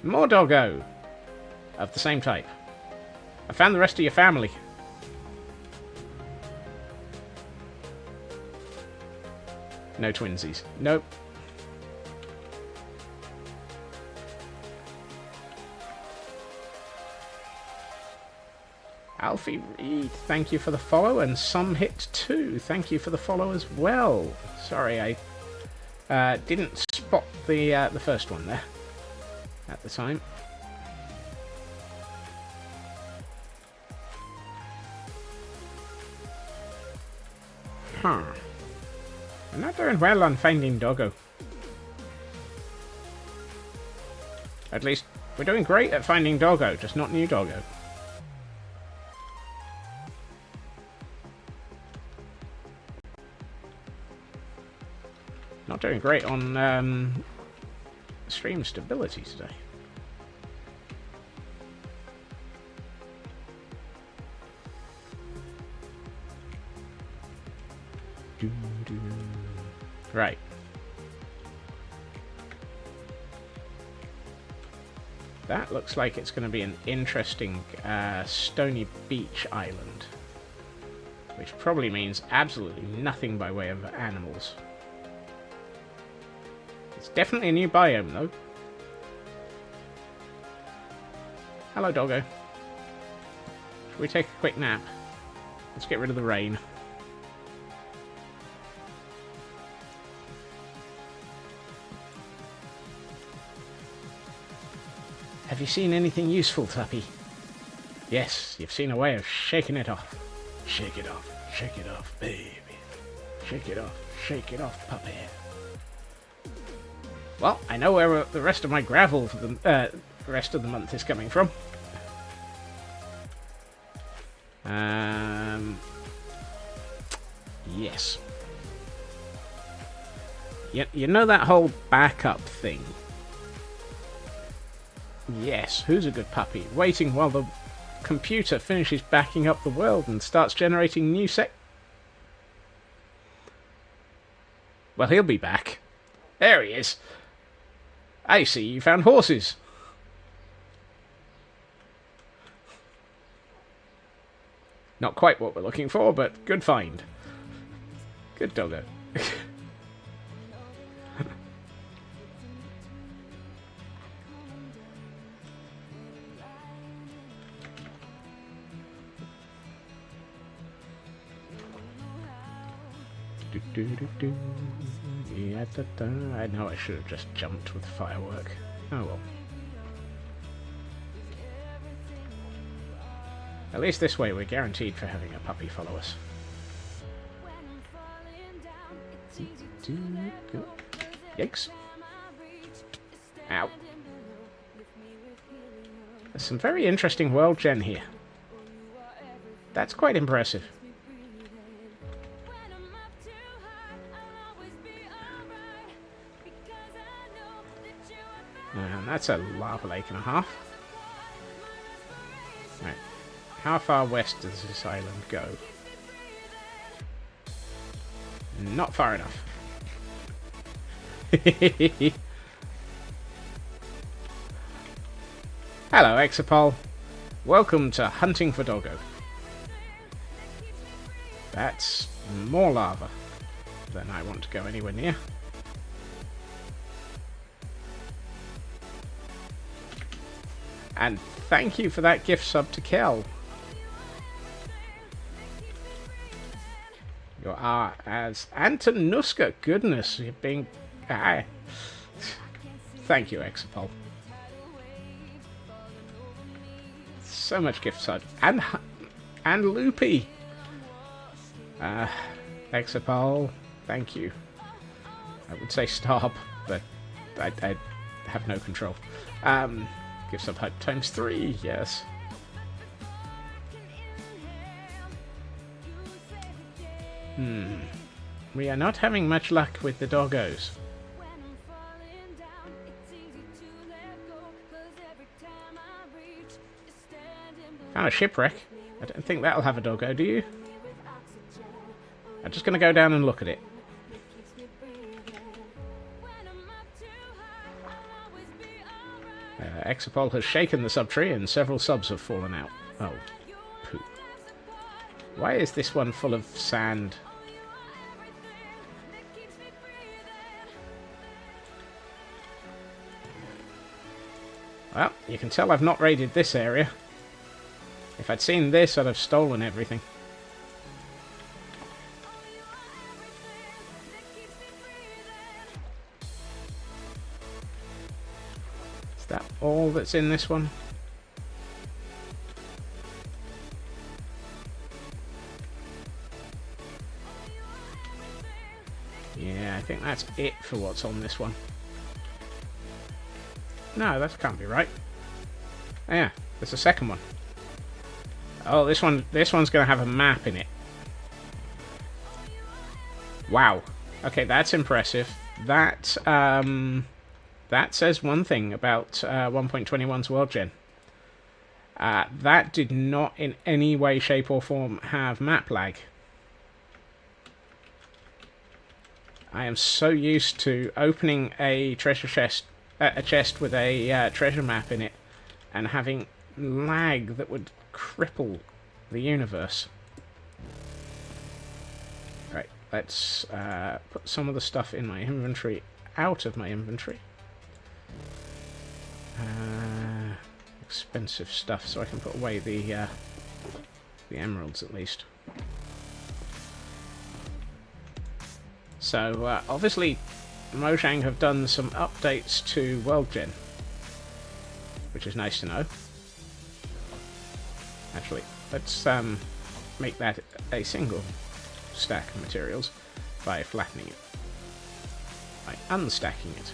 More doggo! Of the same type. I found the rest of your family. No twinsies. Nope. Alfie Reed, thank you for the follow, and Some Hit 2, thank you for the follow as well. Sorry, I didn't spot the first one there at the time. Huh. I'm not doing well on finding doggo. At least, we're doing great at finding doggo, just not new doggo. Not doing great on stream stability today. Right. That looks like it's going to be an interesting stony beach island. Which probably means absolutely nothing by way of animals. It's definitely a new biome, though. Hello, doggo. Should we take a quick nap? Let's get rid of the rain. Have you seen anything useful, Tuppy? Yes, you've seen a way of shaking it off. Shake it off, baby. Shake it off, puppy. Well, I know where the rest of my gravel for the rest of the month is coming from. Yes. You know that whole backup thing? Yes, who's a good puppy? Waiting while the computer finishes backing up the world and starts generating new Well, he'll be back. There he is. I see you found horses. Not quite what we're looking for, but good find. Good doggo. Yeah, I know I should have just jumped with firework. Oh well. At least this way we're guaranteed for having a puppy follow us. Yikes. Ow. There's some very interesting world gen here. That's quite impressive. And that's a lava lake and a half. Right. How far west does this island go? Not far enough. Hello, Exapol. Welcome to Hunting for Doggo. That's more lava than I want to go anywhere near. And thank you for that gift sub to Kel. You are as Antonuska. Goodness, you're being... Thank you, Exapol. So much gift sub. And Loopy. Exapol, thank you. I would say stop, but I have no control. Gift sub hype times 3, yes. We are not having much luck with the doggos. Found a shipwreck. I don't think that'll have a doggo, do you? I'm just going to go down and look at it. Exapol has shaken the subtree and several subs have fallen out. Oh, poop. Why is this one full of sand? Well, you can tell I've not raided this area. If I'd seen this, I'd have stolen everything. Is that all that's in this one? Yeah, I think that's it for what's on this one. No, that can't be right. Oh, yeah, there's a second one. Oh, this one's going to have a map in it. Wow. Okay, that's impressive. That says one thing about 1.21's World Gen. That did not in any way, shape, or form have map lag. I am so used to opening a treasure chest, a chest with a treasure map in it, and having lag that would cripple the universe. Right, let's put some of the stuff in my inventory out of my inventory. Expensive stuff, so I can put away the emeralds at least. So obviously Mojang have done some updates to World Gen, which is nice to know. Actually, let's make that a single stack of materials by flattening it, by unstacking it.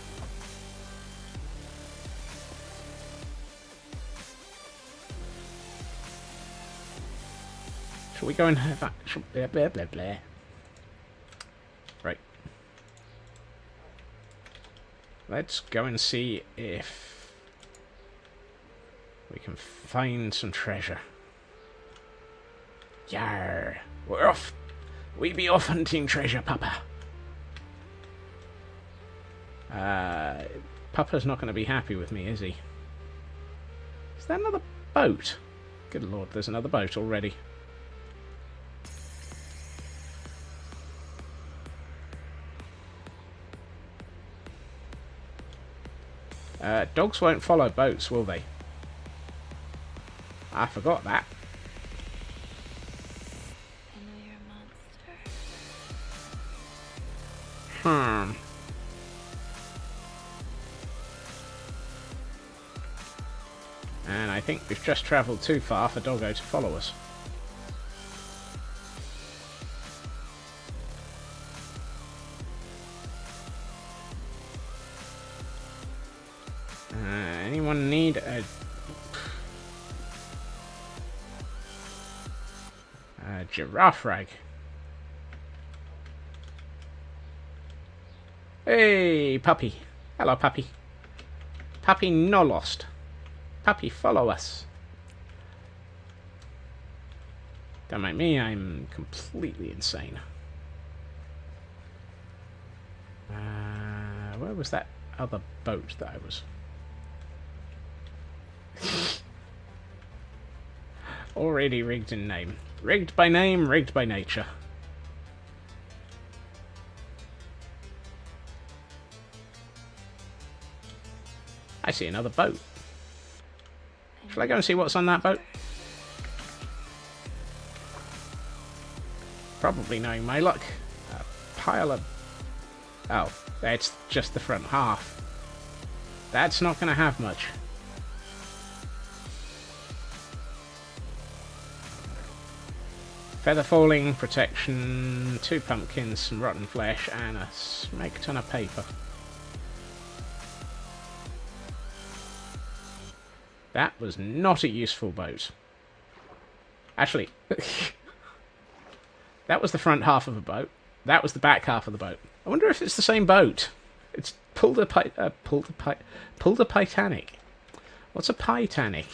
Shall we go and have blah blah blah blah? Right. Let's go and see if we can find some treasure. Yar! We're off! We be off hunting treasure, Papa! Papa's not going to be happy with me, is he? Is that another boat? Good lord, there's another boat already. Dogs won't follow boats, will they? I forgot that. I know you're a monster. And I think we've just travelled too far for Doggo to follow us. Anyone need a giraffe rag? Hey, puppy. Hello, puppy. Puppy no lost. Puppy, follow us. Don't mind me, I'm completely insane. Where was that other boat that I was... Already rigged in name. Rigged by name, rigged by nature. I see another boat. Shall I go and see what's on that boat? Probably, knowing my luck. A pile of... Oh, that's just the front half. That's not going to have much. Feather falling, protection, 2 pumpkins, some rotten flesh, and a smeg ton of paper. That was not a useful boat. Actually, that was the front half of a boat. That was the back half of the boat. I wonder if it's the same boat. It's pulled a Titanic. What's a Titanic?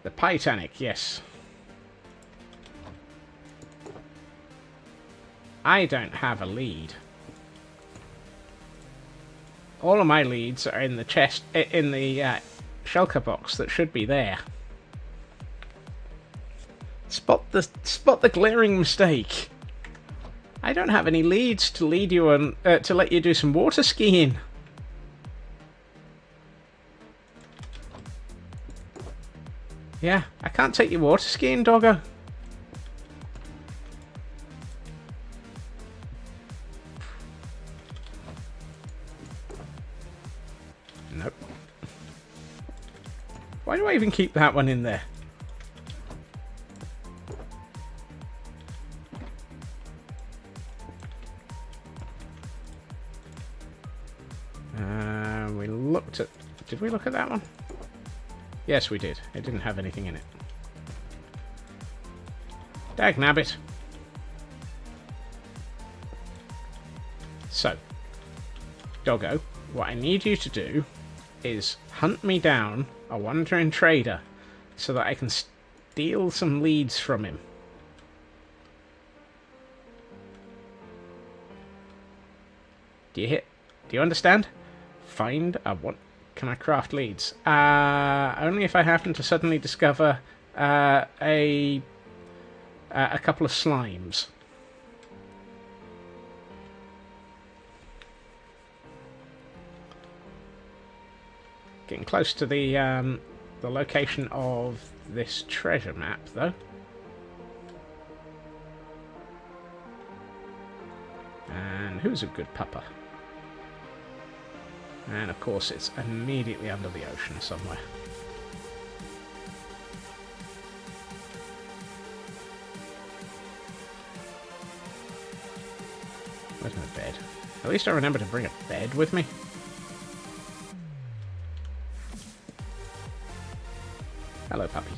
The Titanic, yes. I don't have a lead. All of my leads are in the chest, in the shulker box that should be there. Spot the glaring mistake. I don't have any leads to lead you on to let you do some water skiing. Yeah, I can't take you water skiing, doggo. Nope. Why do I even keep that one in there? We looked at... Did we look at that one? Yes, we did. It didn't have anything in it. Dagnabbit. So, doggo, what I need you to do is hunt me down a wandering trader so that I can steal some leads from him. Do you understand? Find a what? Can I craft leads? Only if I happen to suddenly discover a couple of slimes. Getting close to the location of this treasure map, though. And who's a good pupper? And of course it's immediately under the ocean somewhere. Where's my bed? At least I remember to bring a bed with me. Hello, puppy.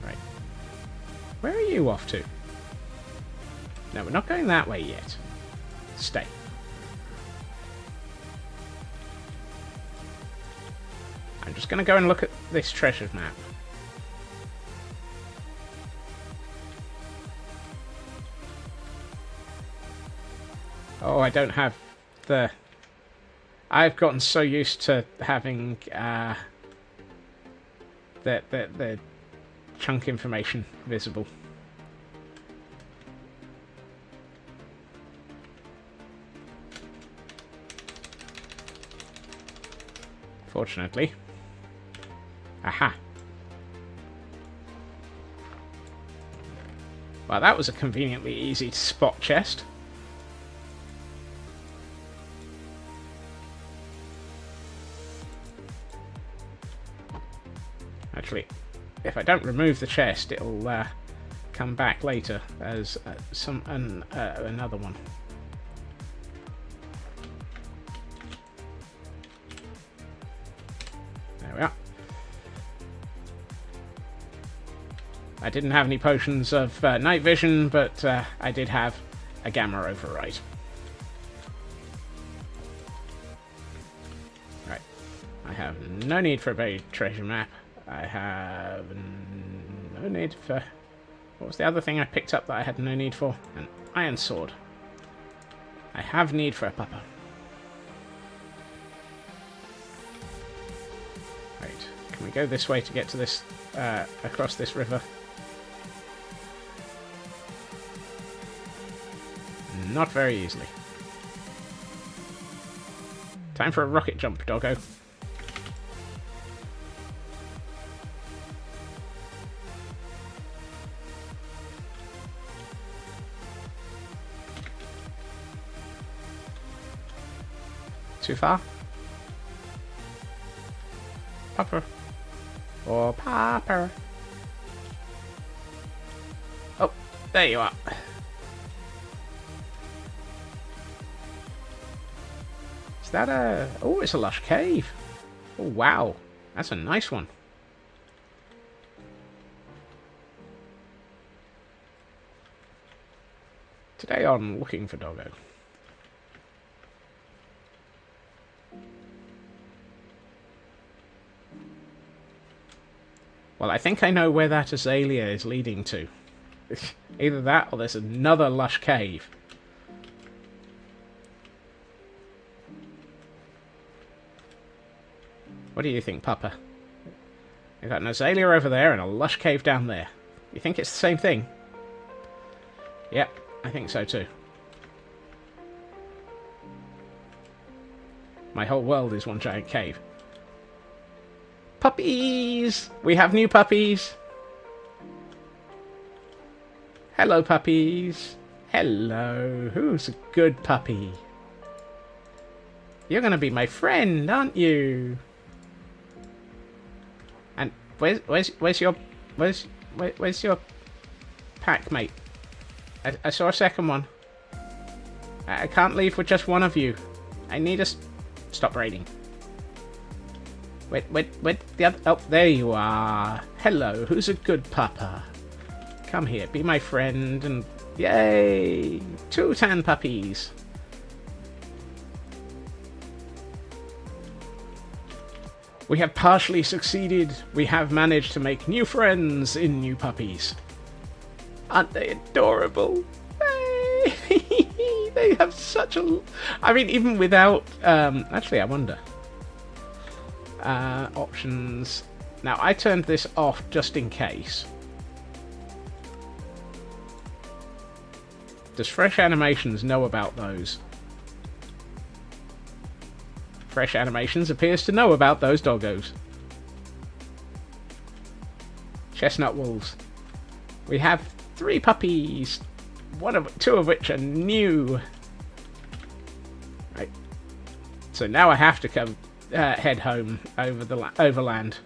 Right. Where are you off to? No, we're not going that way yet. Stay. I'm just going to go and look at this treasure map. Oh, I don't have the... I've gotten so used to having the chunk information visible. Fortunately. Aha. Well, that was a conveniently easy to spot chest. Actually, if I don't remove the chest, it'll come back later as another one. I didn't have any potions of night vision, but I did have a gamma override. Right. I have no need for a buried treasure map. I have no need for... What was the other thing I picked up that I had no need for? An iron sword. I have need for a pupper. Right. Can we go this way to get to this... across this river? Not very easily. Time for a rocket jump, doggo. Too far? Popper. Or Popper. Oh, there you are. Is that a... Oh, it's a lush cave. Oh, wow. That's a nice one. Today on Looking for Doggo. Well, I think I know where that azalea is leading to. Either that or there's another lush cave. What do you think, Papa? We've got an azalea over there and a lush cave down there. You think it's the same thing? Yep, I think so too. My whole world is one giant cave. Puppies! We have new puppies! Hello, puppies! Hello! Who's a good puppy? You're gonna be my friend, aren't you? And where's your pack, mate? I saw a second one. I can't leave with just one of you. I need a... Stop raiding. Wait, the other... Oh, there you are. Hello, who's a good pupper? Come here, be my friend, and... Yay! 2 tan puppies. We have partially succeeded. We have managed to make new friends in new puppies. Aren't they adorable? They have such a... I mean, even without... actually, I wonder. Options. Now, I turned this off just in case. Does Fresh Animations know about those? Fresh Animations appears to know about those doggos. Chestnut wolves. We have 3 puppies. 2 of which are new. Right. So now I have to come head home over the overland.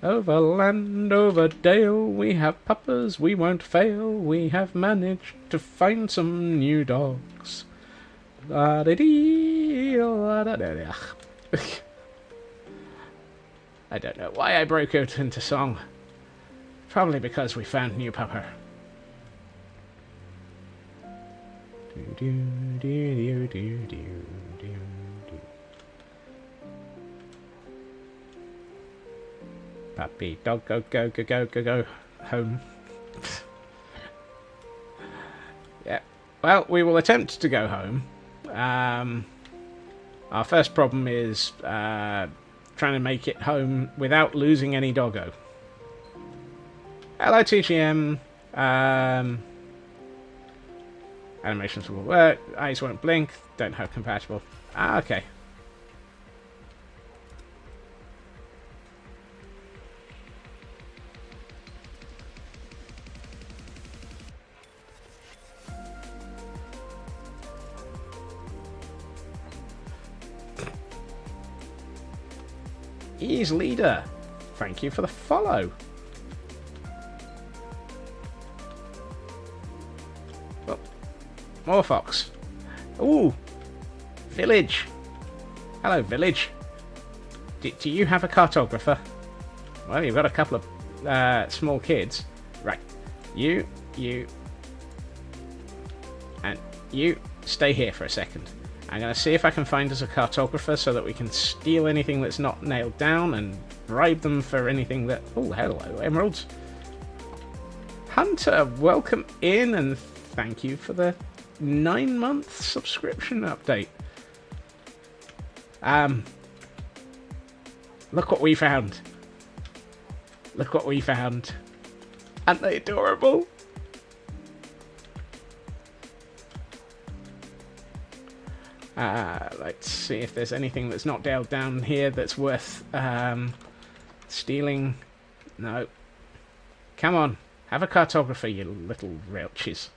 Overland, over dale, we have puppers, we won't fail. We have managed to find some new dogs. I don't know why I broke out into song. Probably because we found new pupper. Puppy dog, go home. Yeah. Well, we will attempt to go home. Our first problem is trying to make it home without losing any doggo. Hello, TGM. Animations will work. Eyes won't blink. Don't have compatible. Ah, okay. Ease leader. Thank you for the follow. Oh, more fox. Ooh, village. Hello, village. Do you have a cartographer? Well, you've got a couple of small kids. You, and you stay here for a second. I'm going to see if I can find us a cartographer so that we can steal anything that's not nailed down and bribe them for anything that... Oh, hello, emeralds. Hunter, welcome in and thank you for the 9-month subscription update. Look what we found. Look what we found. Aren't they adorable? Let's see if there's anything that's not nailed down here that's worth stealing. No. Come on. Have a cartographer, you little roaches.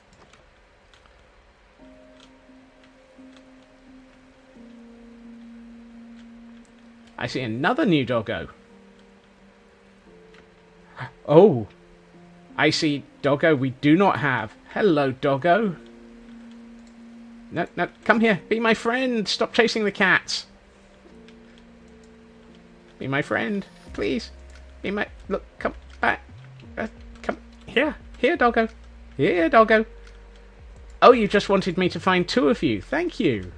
I see another new doggo. Oh. I see doggo we do not have. Hello, doggo. No, no, come here. Be my friend. Stop chasing the cats. Be my friend, please. Be my... Look, come back. Come here. Here, doggo. Here, doggo. Oh, you just wanted me to find 2 of you. Thank you.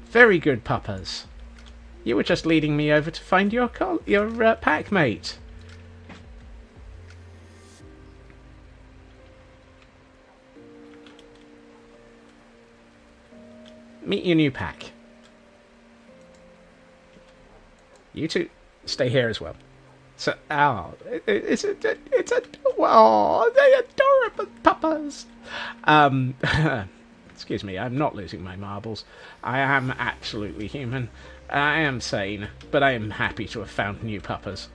Very good, puppas. You were just leading me over to find your pack mate. Meet your new pack. You two stay here as well. So, oh, it's a, oh, they adorable puppas. Excuse me, I'm not losing my marbles. I am absolutely human. I am sane, but I am happy to have found new puppas.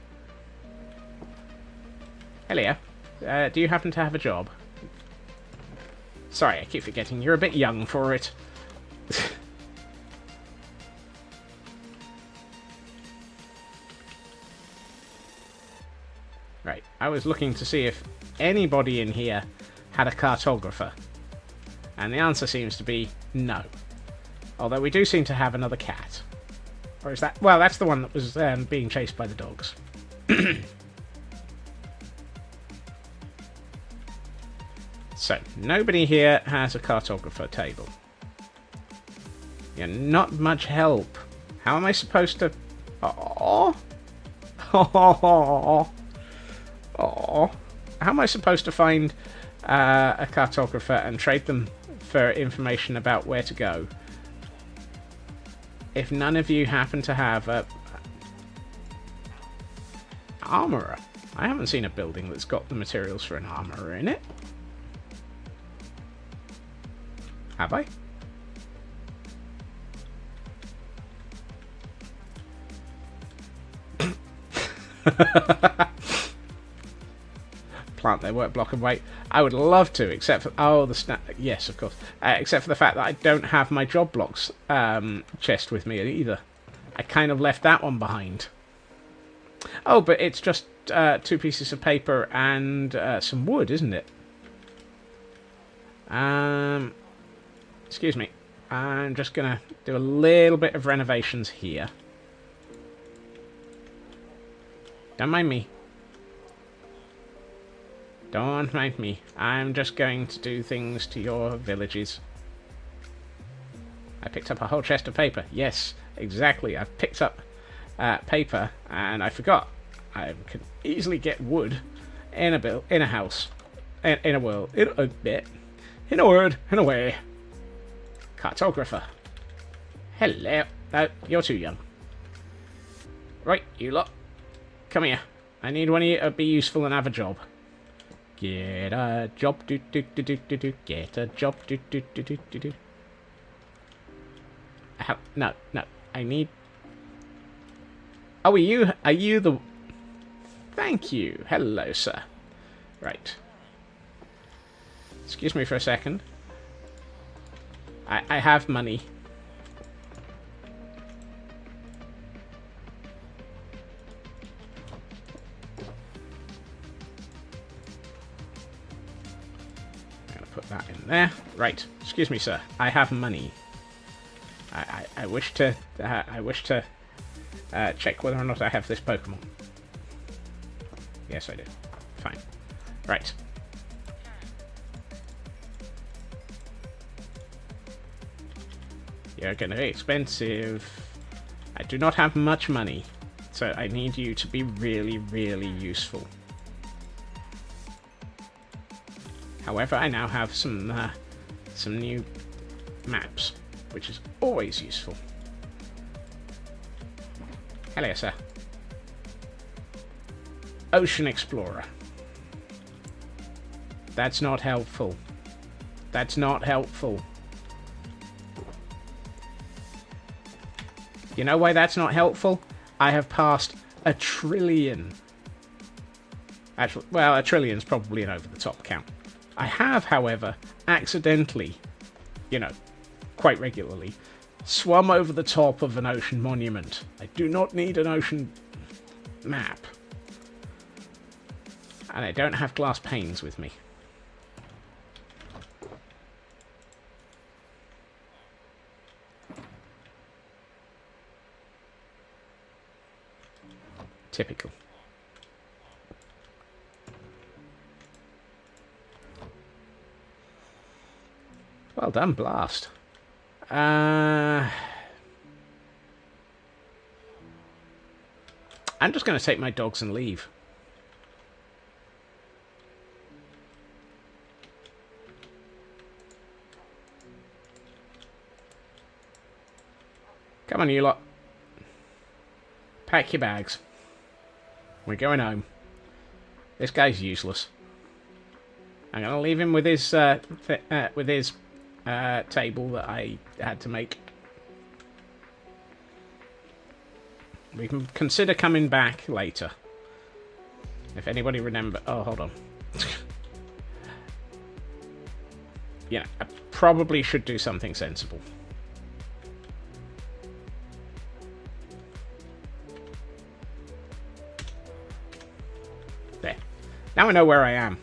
Hello. Do you happen to have a job? Sorry, I keep forgetting. You're a bit young for it. Right, I was looking to see if anybody in here had a cartographer. And the answer seems to be no. Although we do seem to have another cat. Or is that... Well, that's the one that was being chased by the dogs. So, nobody here has a cartographer table. You're not much help. How am I supposed to... Oh. Oh. Oh. How am I supposed to find a cartographer and trade them for information about where to go if none of you happen to have a armorer? I haven't seen a building that's got the materials for an armorer in it. Have I? Plant their work block and wait. I would love to, except for... Oh, the yes, of course. Except for the fact that I don't have my job blocks chest with me either. I kind of left that one behind. Oh, but it's just 2 pieces of paper and some wood, isn't it? Excuse me. I'm just going to do a little bit of renovations here. Don't mind me. Don't mind me. I'm just going to do things to your villages. I picked up a whole chest of paper. Yes, exactly. I've picked up paper and I forgot. I could easily get wood in a house. In a world. In a bit. In a word. In a way. Cartographer. Hello. No, you're too young. Right, you lot. Come here. I need one of you to be useful and have a job. Get a job, do do do do do do. Get a job, do do do do do do. No, no. I need. Oh, are you the? Thank you. Hello, sir. Right. Excuse me for a second. I have money. Put that in there. Right. Excuse me, sir. I have money. I wish to check whether or not I have this Pokemon. Yes, I do. Fine. Right. You're going to be expensive. I do not have much money, so I need you to be really, really useful. However, I now have some new maps, which is always useful. Hello, sir. Ocean Explorer. That's not helpful. That's not helpful. You know why that's not helpful? I have passed 1 trillion. Actually, well, 1 trillion's probably an over-the-top count. I have, however, accidentally, quite regularly, swum over the top of an ocean monument. I do not need an ocean map. And I don't have glass panes with me. Typical. Well done, Blast. I'm just going to take my dogs and leave. Come on, you lot. Pack your bags. We're going home. This guy's useless. I'm going to leave him with his table that I had to make. We can consider coming back later. If anybody remember... Oh, hold on. Yeah, I probably should do something sensible. There. Now I know where I am.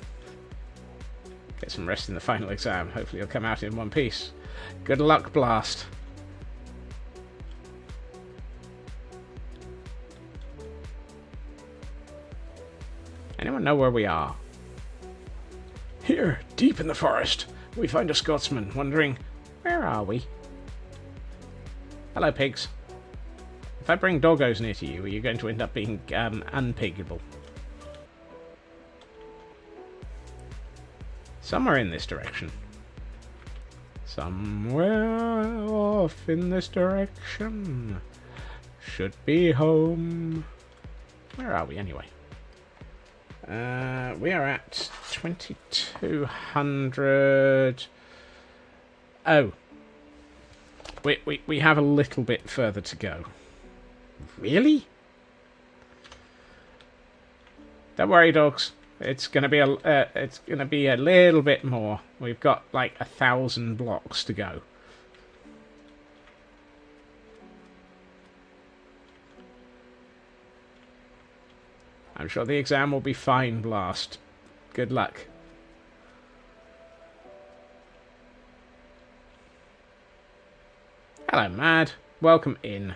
Get some rest in the final exam. Hopefully you'll come out in one piece. Good luck, Blast. Anyone know where we are? Here, deep in the forest, we find a Scotsman wondering, where are we? Hello, pigs. If I bring doggos near to you, are you going to end up being unpiggable? Somewhere in this direction. Somewhere off in this direction. Should be home. Where are we anyway? We are at 2200. Oh. We have a little bit further to go. Really? Don't worry, dogs. It's gonna be a little bit more. We've got like 1,000 blocks to go. I'm sure the exam will be fine, Blast. Good luck. Hello, Mad. Welcome in.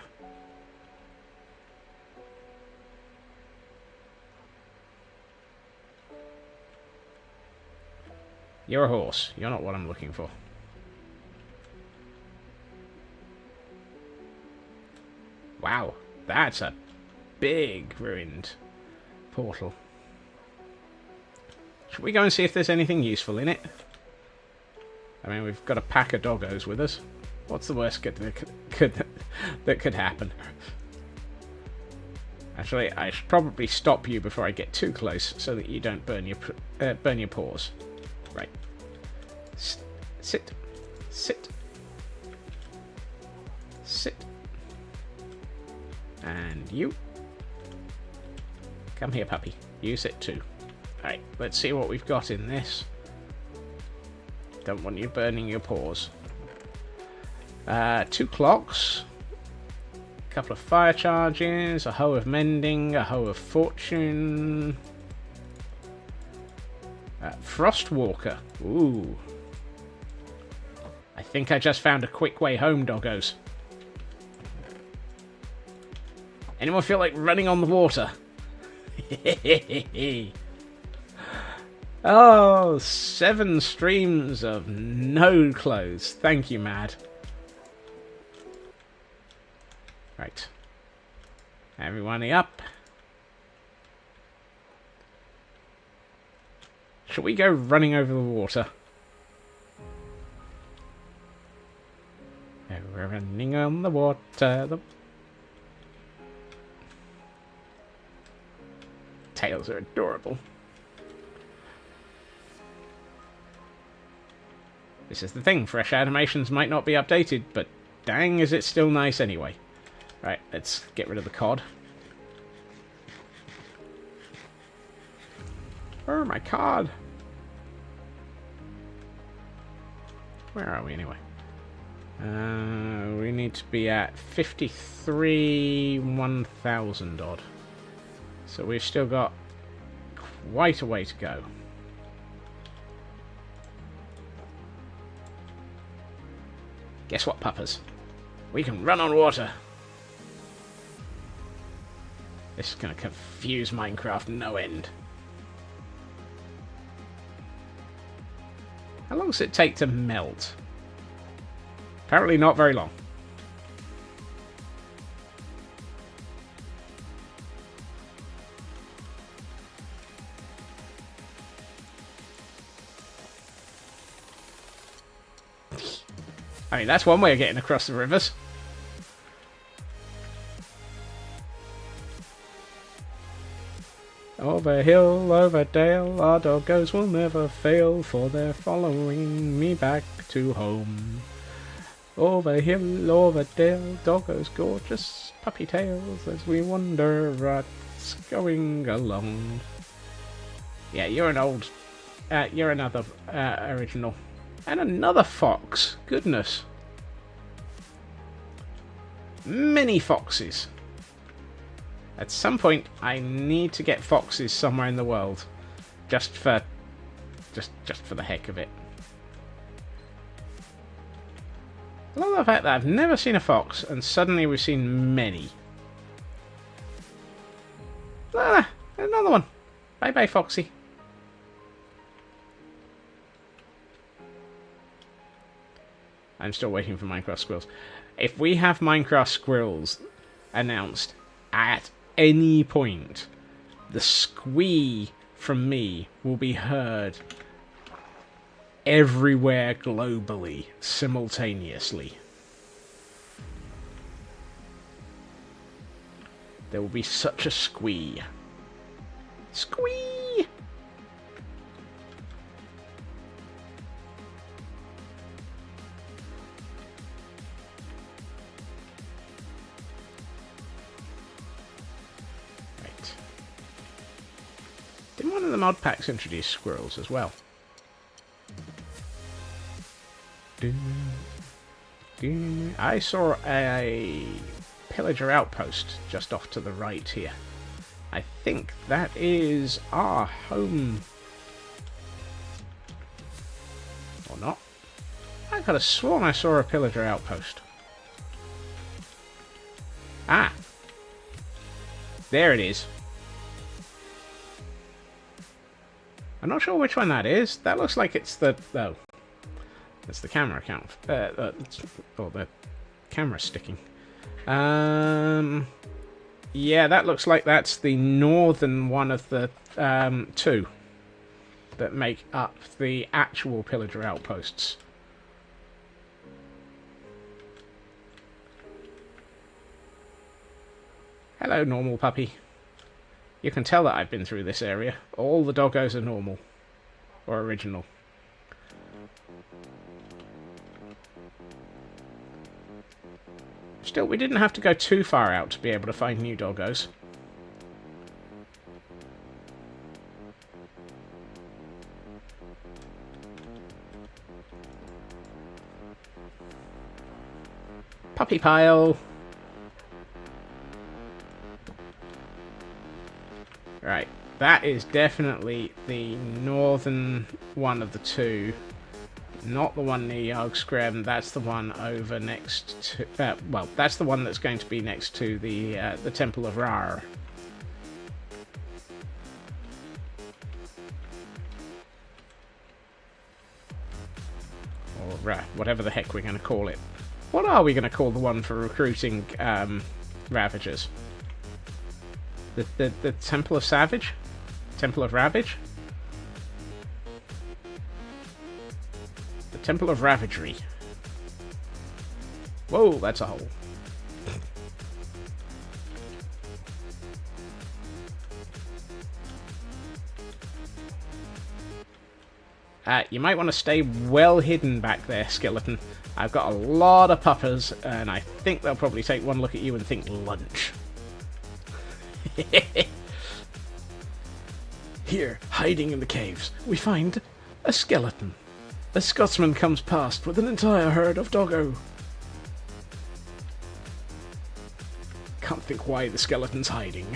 You're a horse. You're not what I'm looking for. Wow, that's a big ruined portal. Should we go and see if there's anything useful in it? I mean, we've got a pack of doggos with us. What's the worst that could happen? Actually, I should probably stop you before I get too close, so that you don't burn your paws. Right. Sit. Sit. Sit. And you. Come here, puppy. You sit too. Alright, let's see what we've got in this. Don't want you burning your paws. 2 clocks. A couple of fire charges. A hoe of mending. A hoe of fortune. Frostwalker. Ooh. I think I just found a quick way home, doggos. Anyone feel like running on the water? Oh, 7 streams of no clothes. Thank you, Mad. Right. Everyone up. Shall we go running over the water? We're running on the water. The tails are adorable. This is the thing, fresh animations might not be updated, but dang is it still nice anyway. Right, let's get rid of the cod. Oh, my cod! Where are we anyway? We need to be at 53, 1,000 odd. So we've still got quite a way to go. Guess what, puppers? We can run on water. This is going to confuse Minecraft no end. How long does it take to melt? Apparently not very long. I mean, that's one way of getting across the rivers. Over hill, over dale, our doggos will never fail, for they're following me back to home. Over hill, over dale, doggos gorgeous puppy tails, as we wonder what's going along. Yeah, you're an old... you're another original. And another fox. Goodness. Many foxes. At some point, I need to get foxes somewhere in the world. Just for the heck of it. I love the fact that I've never seen a fox, and suddenly we've seen many. Ah, another one. Bye-bye, Foxy. I'm still waiting for Minecraft squirrels. If we have Minecraft squirrels announced at any point, the squee from me will be heard everywhere globally, simultaneously. There will be such a squee. Squee! Right. Didn't one of the mod packs introduce squirrels as well? I saw a pillager outpost just off to the right here. I think that is our home. Or not. I could have sworn I saw a pillager outpost. Ah! There it is. I'm not sure which one that is. That looks like it's the... Oh. That's the camera account. Or the camera sticking. Yeah, that looks like that's the northern one of the two that make up the actual pillager outposts. Hello, normal puppy. You can tell that I've been through this area. All the doggos are normal. Or original. Still, we didn't have to go too far out to be able to find new doggos. Puppy pile! Right, that is definitely the northern one of the two. Not the one near Yargskrem, that's the one over next to... well, that's the one that's going to be next to the Temple of Rar. whatever the heck we're going to call it. What are we going to call the one for recruiting Ravagers? The Temple of Savage? Temple of Ravage? The Temple of Ravagery. Whoa, that's a hole. You might want to stay well hidden back there, skeleton. I've got a lot of puppers, and I think they'll probably take one look at you and think lunch. Here, hiding in the caves, we find a skeleton. A Scotsman comes past with an entire herd of doggo. Can't think why the skeleton's hiding.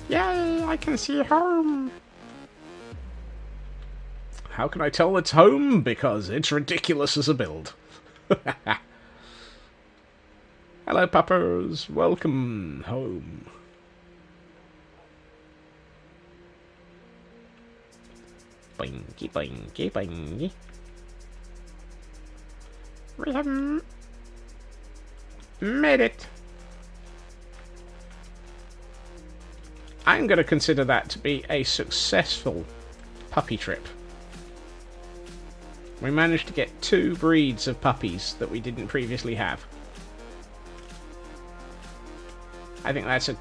Yay, I can see home. How can I tell it's home? Because it's ridiculous as a build. Hello, puppers. Welcome home. Boingy, boingy, boingy. We have made it. I'm going to consider that to be a successful puppy trip. We managed to get 2 breeds of puppies that we didn't previously have. I think that's a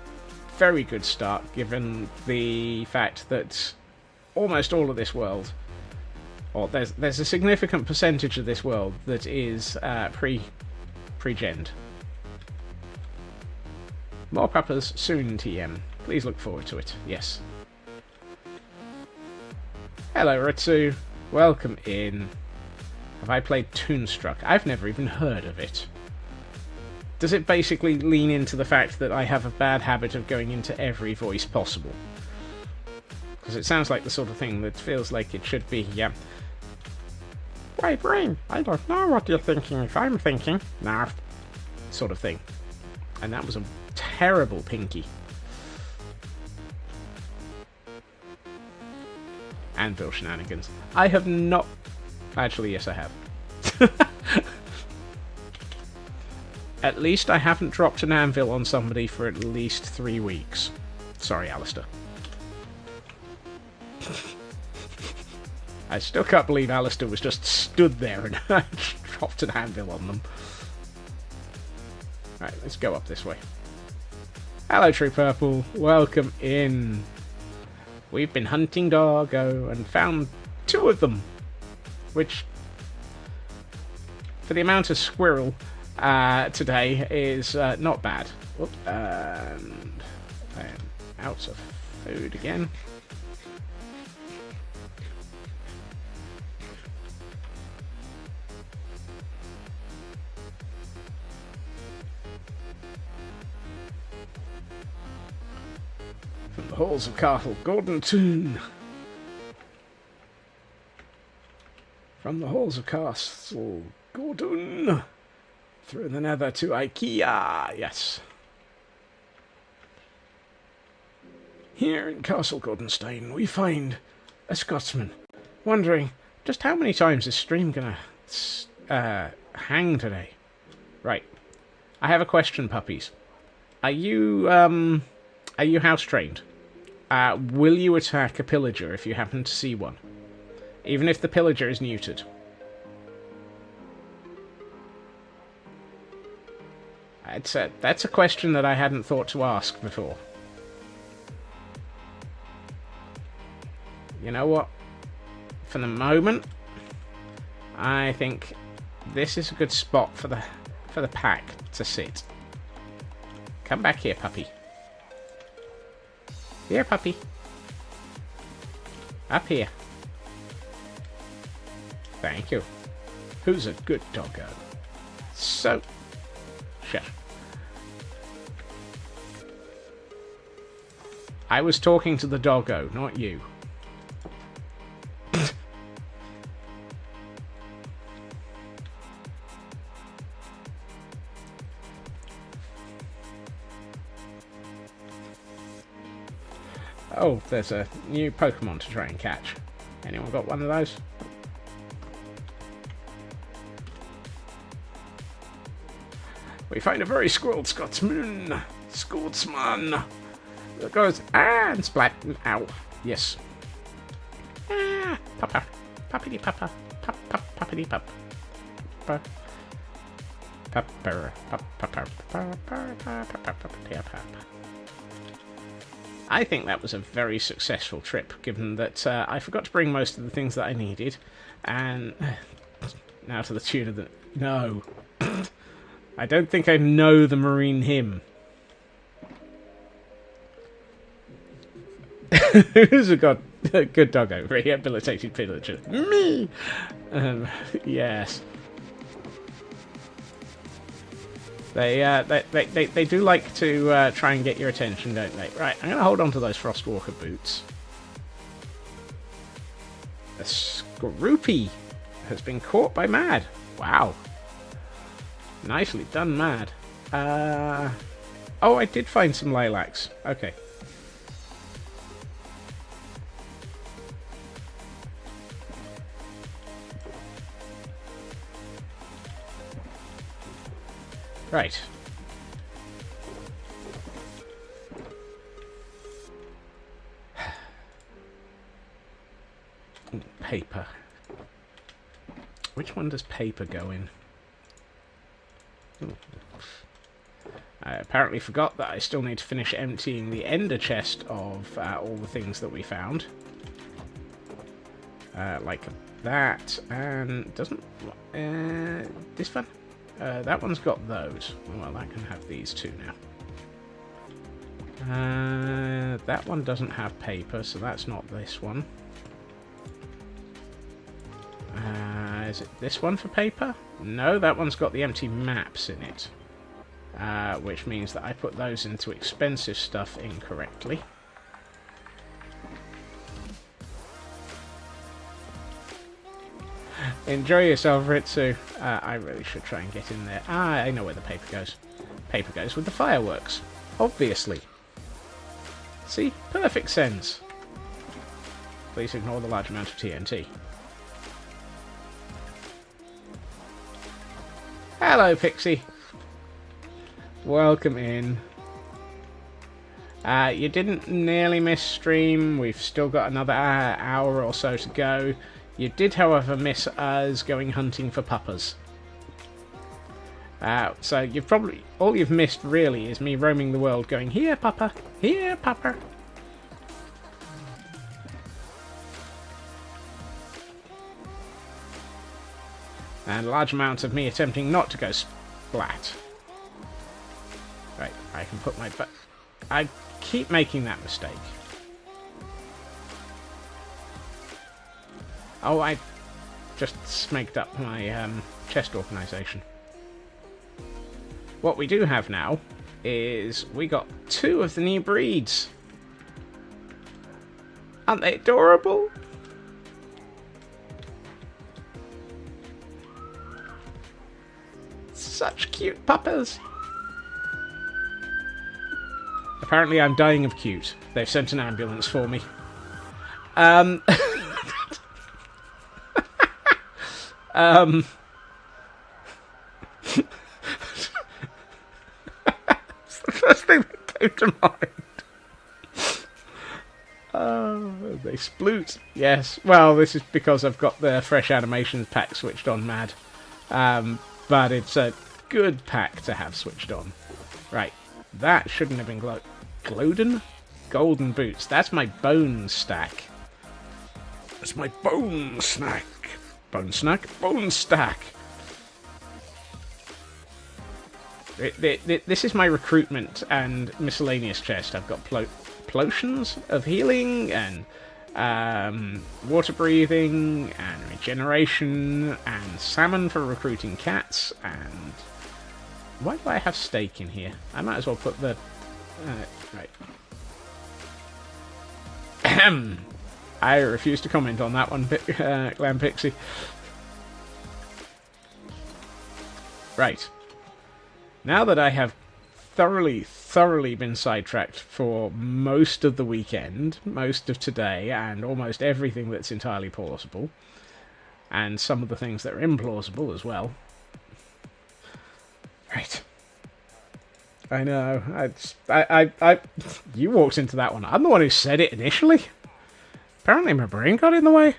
very good start, given the fact that almost all of this world, or there's a significant percentage of this world that is pre-gened. More puppers soon, TM. Please look forward to it. Yes. Hello, Ritsu. Welcome in. Have I played Toonstruck? I've never even heard of it. Does it basically lean into the fact that I have a bad habit of going into every voice possible? Because it sounds like the sort of thing that feels like it should be, yeah. Why, brain, I don't know what you're thinking if I'm thinking. Nah. Sort of thing. And that was a terrible pinky. Anvil shenanigans. I have not... Actually, yes, I have. At least I haven't dropped an anvil on somebody for at least 3 weeks. Sorry, Alistair. I still can't believe Alistair was just stood there and dropped an anvil on them. Right, let's go up this way. Hello, True Purple. Welcome in. We've been hunting doggo and found 2 of them. Which, for the amount of squirrel today, is not bad. Whoop, and I am out of food again. From the halls of Castle Gordon Toon. From the halls of Castle Gordon, through the nether to IKEA, yes. Here in Castle Gordonstein, we find a Scotsman, wondering just how many times is stream gonna hang today. Right, I have a question, puppies. Are you house trained? Will you attack a pillager if you happen to see one? Even if the pillager is neutered. That's a question that I hadn't thought to ask before. You know what? For the moment, I think this is a good spot for the pack to sit. Come back here, puppy. Here, puppy. Up here. Thank you. Who's a good doggo? So... Shut. I was talking to the doggo, not you. Oh, there's a new Pokemon to try and catch. Anyone got one of those? We find a very squirreled Scotsman. Scotsman. That goes, and splat. Ow. Yes. Papa. Puppity papa. Puppity pup. Pupper. I think that was a very successful trip, given that I forgot to bring most of the things that I needed, and now to the tune of the... No. I don't think I know the Marine hymn. Who's a good doggo? Rehabilitated pillager. Me! Yes. They do like to try and get your attention, don't they? Right, I'm going to hold on to those Frostwalker boots. A Scroopy has been caught by Mad. Wow. Nicely done, Mad. Oh, I did find some lilacs. Okay. Right. Paper. Which one does paper go in? Ooh. I apparently forgot that I still need to finish emptying the ender chest of all the things that we found. Like that, and doesn't... this one? That one's got those. Well, I can have these two now. That one doesn't have paper, so that's not this one. Is it this one for paper? No, that one's got the empty maps in it. Which means that I put those into expensive stuff incorrectly. Enjoy yourself, Ritsu. I really should try and get in there. I know where the paper goes. Paper goes with the fireworks. Obviously. See? Perfect sense. Please ignore the large amount of TNT. Hello, Pixie. Welcome in. You didn't nearly miss stream. We've still got another hour or so to go. You did, however, miss us going hunting for puppers. So you've probably... all you've missed, really, is me roaming the world going, here, pupper! Here, pupper! And a large amount of me attempting not to go splat. Right, I can put my... I keep making that mistake. Oh, I just smeged up my chest organisation. What we do have now is we got 2 of the new breeds. Aren't they adorable? Such cute puppers. Apparently I'm dying of cute. They've sent an ambulance for me. It's the first thing that came to mind. Oh, they sploot. Yes. Well, this is because I've got the fresh animations pack switched on, Mad. But it's a good pack to have switched on. Right. That shouldn't have been Glowden? Golden boots. That's my bone stack. That's my bone snack. Bone snack? Bone stack. This is my recruitment and miscellaneous chest. I've got potions of healing and water breathing and regeneration and salmon for recruiting cats. And why do I have steak in here? I might as well put the... right. I refuse to comment on that one, Glam Pixie. Right. Now that I have thoroughly been sidetracked for most of the weekend, most of today, and almost everything that's entirely plausible, and some of the things that are implausible as well. Right. I know. You walked into that one. I'm the one who said it initially. Apparently my brain got in the way.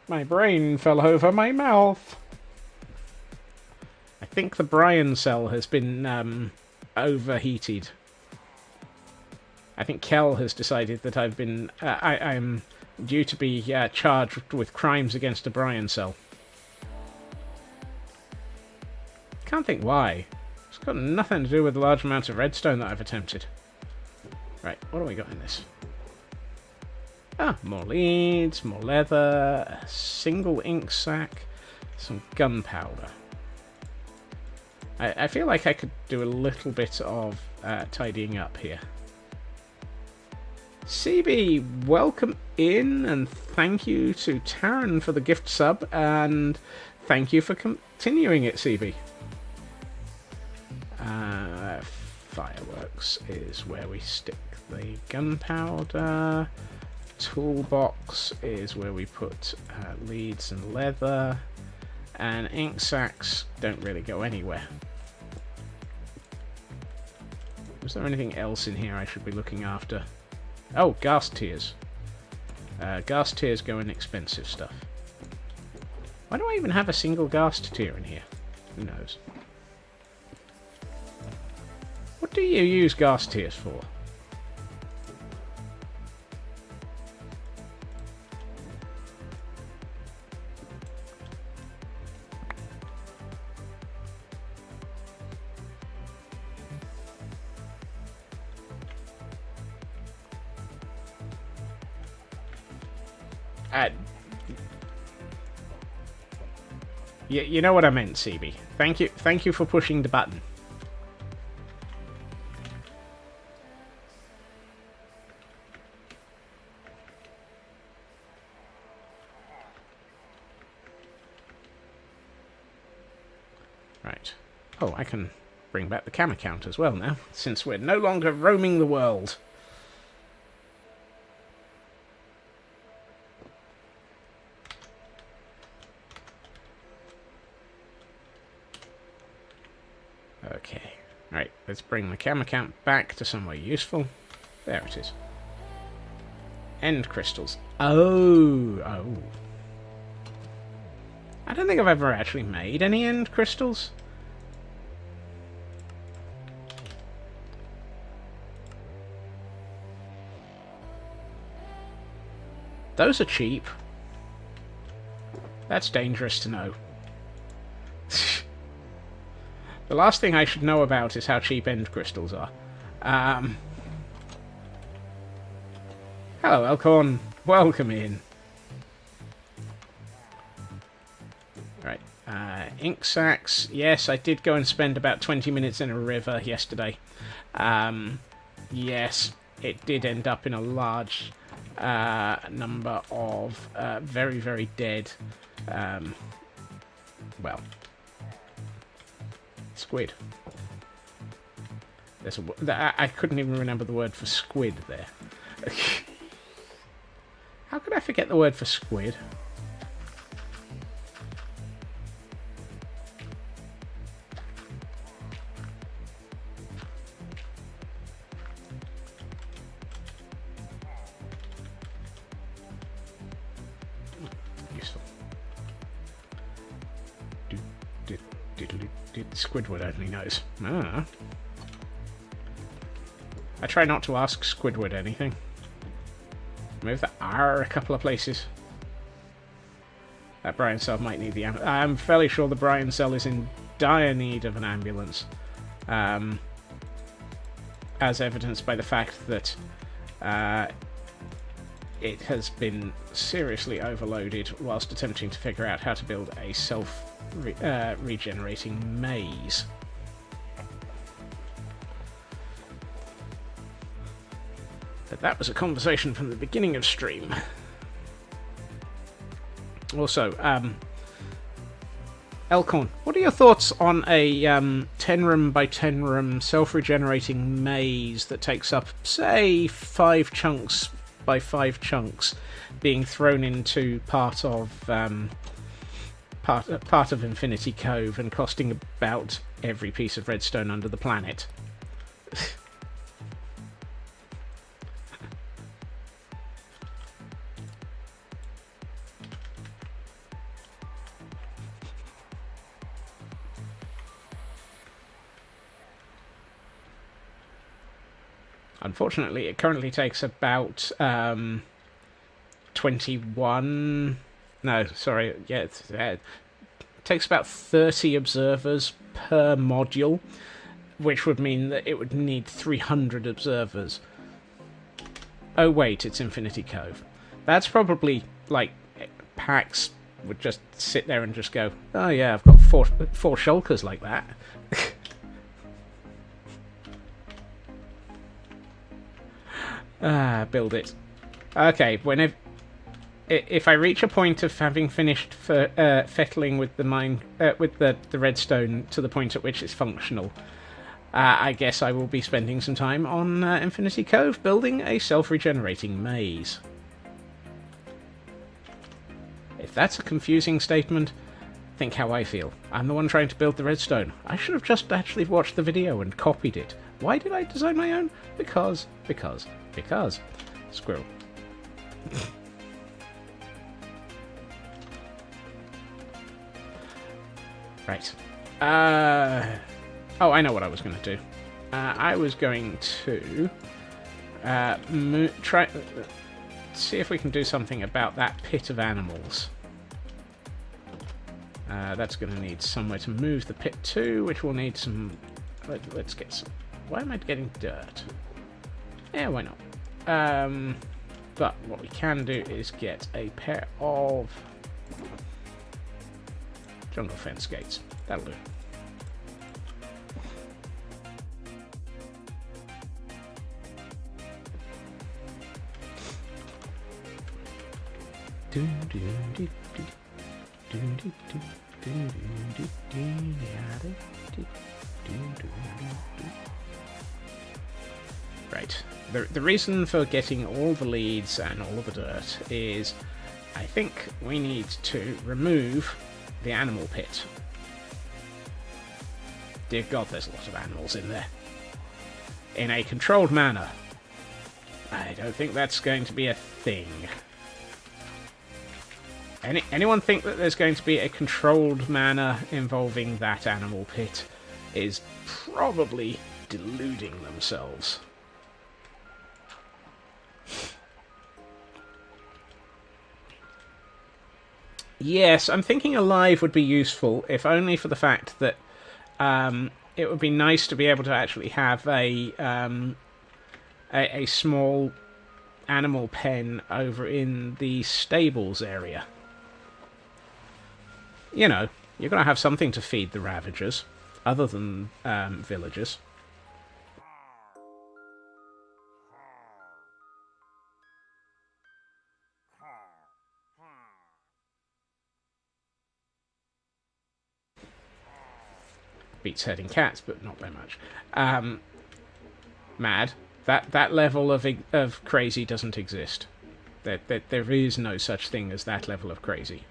My brain fell over my mouth. I think the Brian cell has been overheated. I think Kel has decided that I've been... I'm due to be charged with crimes against a Brian cell. Can't think why. It's got nothing to do with the large amount of redstone that I've attempted. Right, what do we got in this? Ah, more leads, more leather, a single ink sac, some gunpowder. I feel like I could do a little bit of tidying up here. CB, welcome in, and thank you to Taryn for the gift sub, and thank you for continuing it, CB. Fireworks is where we stick the gunpowder. Toolbox is where we put leads and leather, and ink sacks don't really go anywhere. Was there anything else in here I should be looking after? Oh, gas tiers. Gas tiers go in expensive stuff. Why do I even have a single gas tier in here? Who knows? What do you use gas tiers for? You know what I meant, CB. Thank you for pushing the button. Right. Oh, I can bring back the camera count as well now, since we're no longer roaming the world. Okay. Right, let's bring the camera count back to somewhere useful. There it is. End crystals. Oh. I don't think I've ever actually made any end crystals. Those are cheap. That's dangerous to know. The last thing I should know about is how cheap end crystals are. Hello, Elkhorn. Welcome in. Right. Ink sacks. Yes, I did go and spend about 20 minutes in a river yesterday. Yes, it did end up in a large number of very, very dead, well, squid. There's I couldn't even remember the word for squid there. How could I forget the word for squid? Useful. Squidward only knows. Ah. I try not to ask Squidward anything. Move the R a couple of places. That Brian cell might need the ambulance. I'm fairly sure the Brian cell is in dire need of an ambulance. As evidenced by the fact that it has been seriously overloaded whilst attempting to figure out how to build a self-regenerating maze. But that was a conversation from the beginning of stream. Also, Elkhorn, what are your thoughts on a 10 room by 10 room self-regenerating maze that takes up, say, 5 chunks by 5 chunks, being thrown into part of Infinity Cove and costing about every piece of redstone under the planet? Unfortunately, it currently takes about 21. No, sorry. Yeah, it takes about 30 observers per module, which would mean that it would need 300 observers. Oh, wait, it's Infinity Cove. That's probably, like, Pax would just sit there and just go, oh, yeah, I've got four shulkers like that. Build it. Okay, if I reach a point of having finished fettling with the mine, with the redstone to the point at which it's functional, I guess I will be spending some time on Infinity Cove building a self-regenerating maze. If that's a confusing statement, think how I feel. I'm the one trying to build the redstone. I should have just actually watched the video and copied it. Why did I design my own? Because. Squirrel. Right. Oh, I know what I was going to do. I was going to try see if we can do something about that pit of animals. That's going to need somewhere to move the pit to, which will need some... Let's get some... Why am I getting dirt? Yeah, why not? But what we can do is get a pair of jungle fence gates. That'll do. Right. The reason for getting all the leads and all of the dirt is I think we need to remove the animal pit. Dear God, there's a lot of animals in there. In a controlled manner. I don't think that's going to be a thing. Anyone think that there's going to be a controlled manner involving that animal pit is probably deluding themselves. Yes, I'm thinking alive would be useful, if only for the fact that it would be nice to be able to actually have a small animal pen over in the stables area. You know, you're going to have something to feed the Ravagers, other than villagers. Beats herding cats, but not by much. Mad. That level of crazy doesn't exist. There is no such thing as that level of crazy.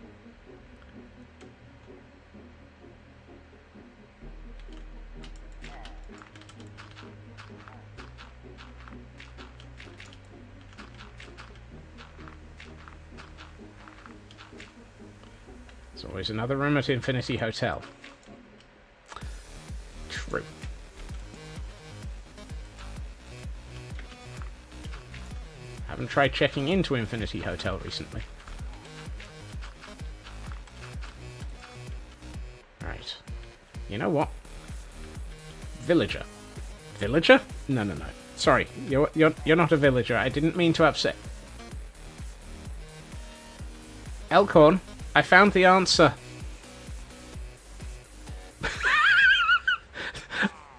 There's always another room at Infinity Hotel. True. Haven't tried checking into Infinity Hotel recently. Right. You know what? Villager. Villager? No. Sorry, you're not a villager. I didn't mean to upset. Elkhorn, I found the answer.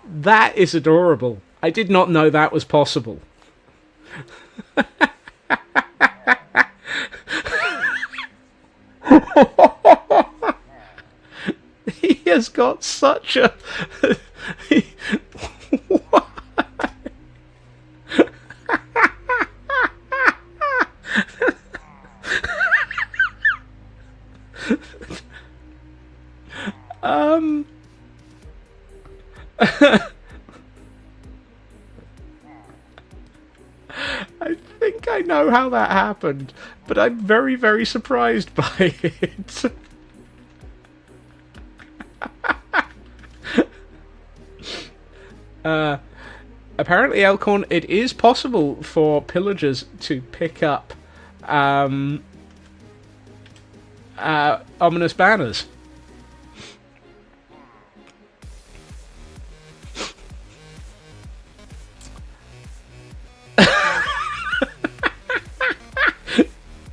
That is adorable. I did not know that was possible. has got such a... What? I think I know how that happened, but I'm very, very surprised by it. Apparently, Elkhorn, it is possible for pillagers to pick up ominous banners.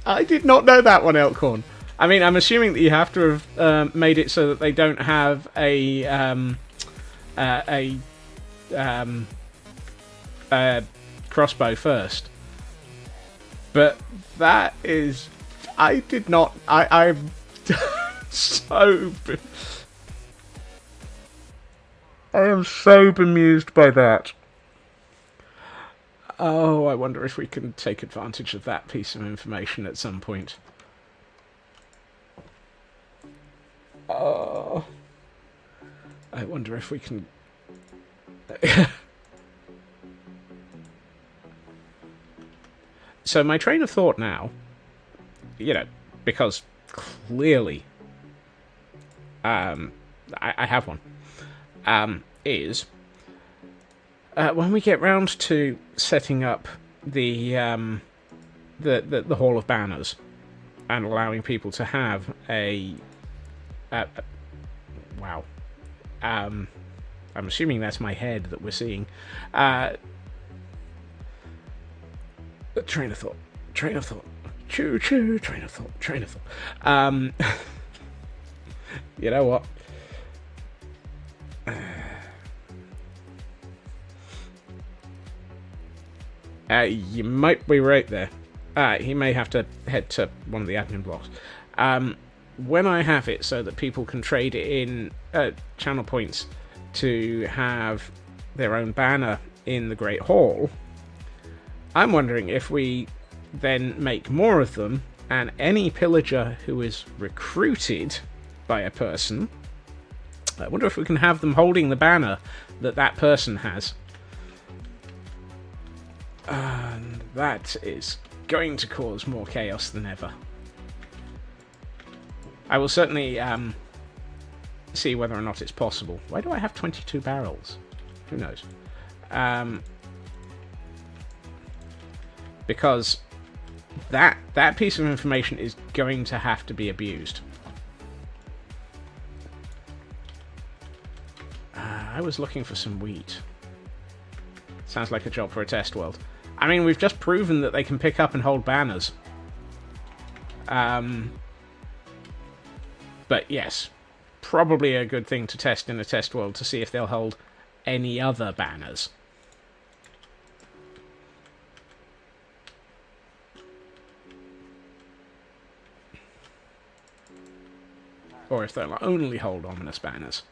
I did not know that one, Elkhorn. I mean, I'm assuming that you have to have made it so that they don't have a crossbow first. But that is... I did not... I'm so... I am so bemused by that. Oh, I wonder if we can take advantage of that piece of information at some point. Oh, I wonder if we can... So my train of thought now, you know, because clearly I have one, is... when we get round to setting up the Hall of Banners and allowing people to have wow. I'm assuming that's my head that we're seeing. Train of thought. Choo choo. Train of thought. You know what? You might be right there. He may have to head to one of the admin blocks. When I have it so that people can trade it in channel points to have their own banner in the Great Hall, I'm wondering if we then make more of them, and any pillager who is recruited by a person, I wonder if we can have them holding the banner that that person has. And that is going to cause more chaos than ever. I will certainly see whether or not it's possible. Why do I have 22 barrels? Who knows? Because that piece of information is going to have to be abused. I was looking for some wheat. Sounds like a job for a test world. I mean, we've just proven that they can pick up and hold banners. But yes, probably a good thing to test in a test world to see if they'll hold any other banners. Or if they'll only hold ominous banners.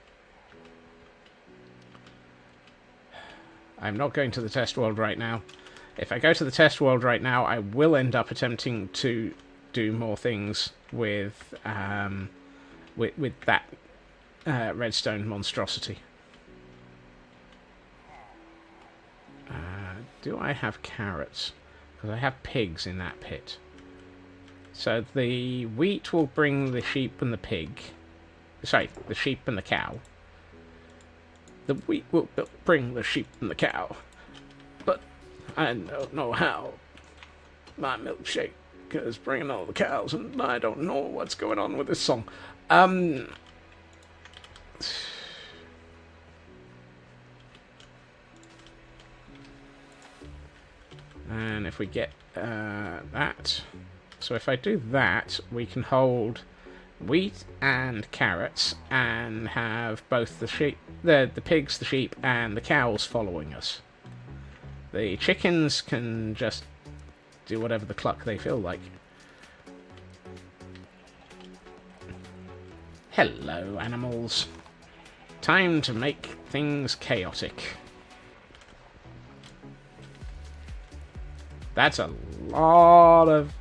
I'm not going to the test world right now. If I go to the test world right now, I will end up attempting to do more things with that redstone monstrosity. Do I have carrots? Because I have pigs in that pit. So the wheat will bring the sheep and the pig. Sorry, the sheep and the cow. The wheat will bring the sheep and the cow. But I don't know how. My milkshake is bringing all the cows, and I don't know what's going on with this song. And if we get that... So if I do that, we can hold wheat and carrots and have both the sheep, the pigs, the sheep, and the cows following us. The chickens can just do whatever the cluck they feel like. Hello, animals. Time to make things chaotic. That's a lot of...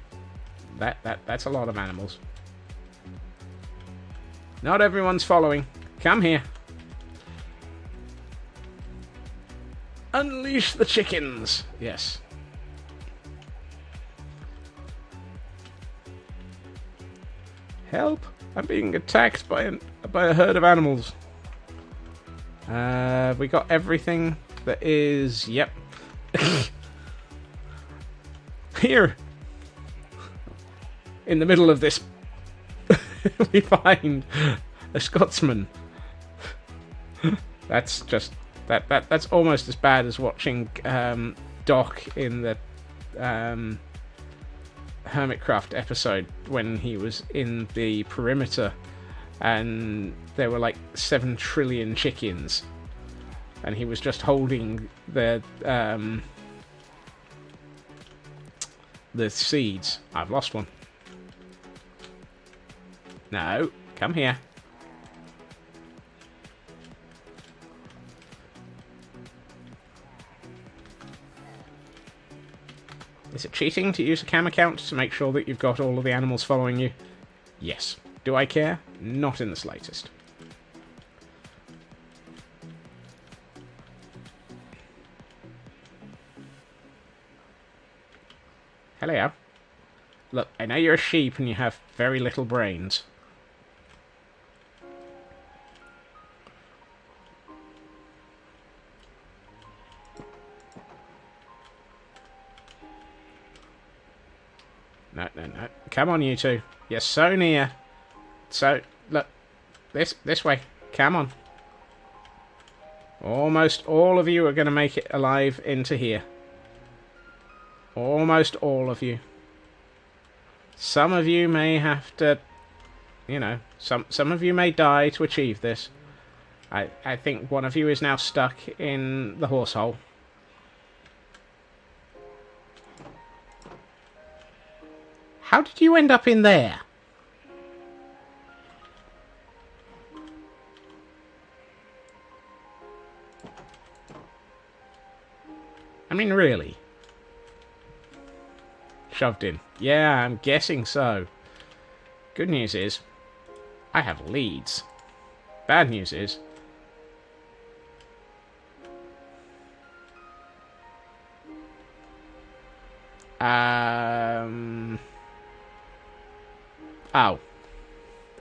That's a lot of animals. Not everyone's following. Come here. Unleash the chickens. Yes. Help! I'm being attacked by a herd of animals. We got everything that is... Yep. Here. In the middle of this, we find a Scotsman. That's just... That's almost as bad as watching Doc in the Hermitcraft episode when he was in the perimeter and there were like 7 trillion chickens and he was just holding the seeds. I've lost one. No, come here. Is it cheating to use a cam account to make sure that you've got all of the animals following you? Yes. Do I care? Not in the slightest. Hello. Look, I know you're a sheep and you have very little brains. No. Come on, you two. You're so near. So, look. This way. Come on. Almost all of you are going to make it alive into here. Almost all of you. Some of you may have to... You know, some of you may die to achieve this. I think one of you is now stuck in the horse hole. How did you end up in there? I mean, really? Shoved in. Yeah, I'm guessing so. Good news is, I have leads. Bad news is... Oh.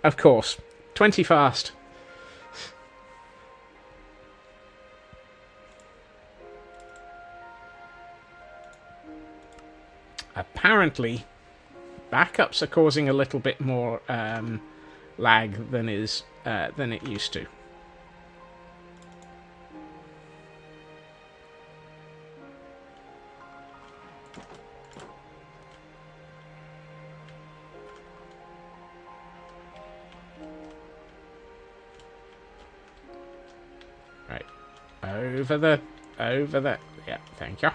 Of course. 20 fast. Apparently, backups are causing a little bit more lag than it used to. Right, over the, yeah, thank you.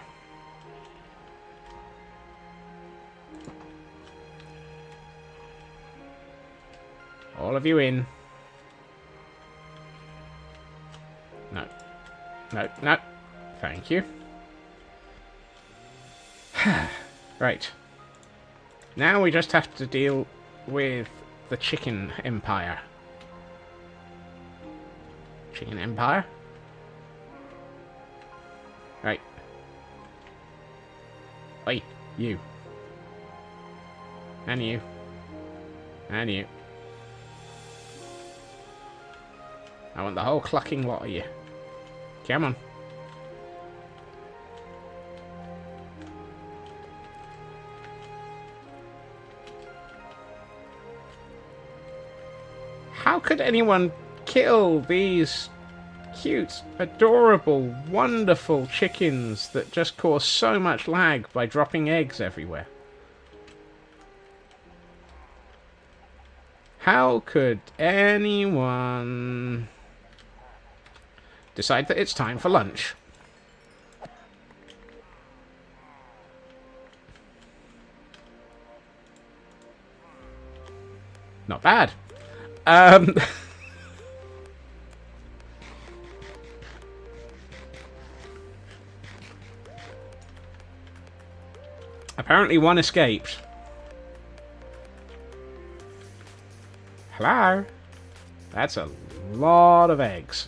All of you in. No. Thank you. Right. Now we just have to deal with the chicken empire. Chicken empire? Right. Wait, you. And you. And you. I want the whole clucking lot of you. Come on. How could anyone kill these cute, adorable, wonderful chickens that just cause so much lag by dropping eggs everywhere? How could anyone decide that it's time for lunch? Not bad. Apparently one escaped. Hello? That's a lot of eggs.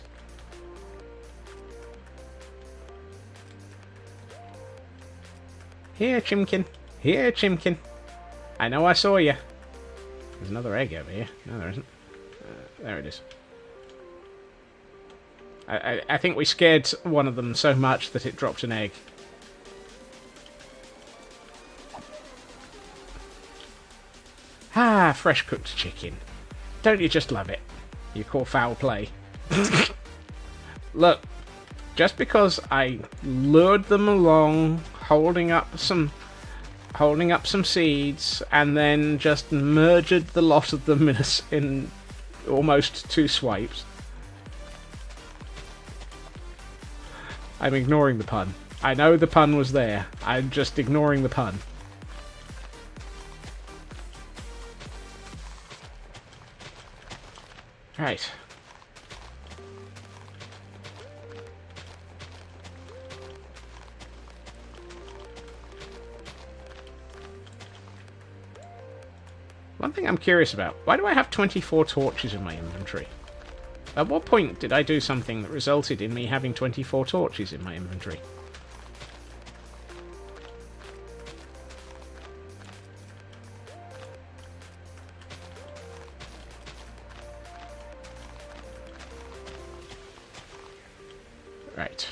Here, Chimkin. Here, Chimkin. I know I saw you. There's another egg over here. No, there isn't. There it is. I think we scared one of them so much that it dropped an egg. Ah, fresh cooked chicken. Don't you just love it? You call foul play. Look, just because I lured them along, holding up some seeds, and then just murdered the lot of them in almost 2 swipes. I'm ignoring the pun. I know the pun was there. I'm just ignoring the pun. Right. One thing I'm curious about, why do I have 24 torches in my inventory? At what point did I do something that resulted in me having 24 torches in my inventory? Right.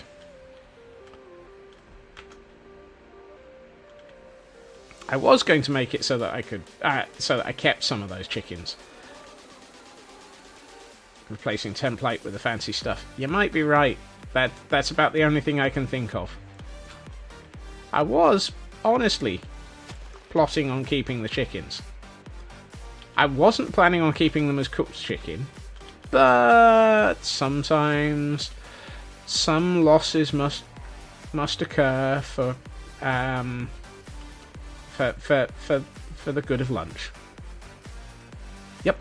I was going to make it so that I could, so that I kept some of those chickens. Replacing template with the fancy stuff. You might be right. That's about the only thing I can think of. I was, honestly, plotting on keeping the chickens. I wasn't planning on keeping them as cooked chicken, but sometimes some losses must occur for the good of lunch. Yep.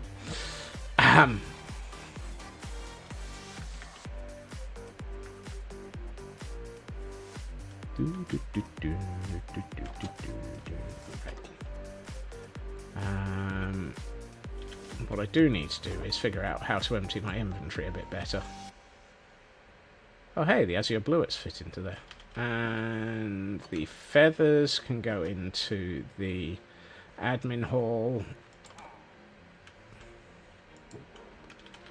What I do need to do is figure out how to empty my inventory a bit better. Oh hey, the azure bluets fit into there. And the feathers can go into the admin hall.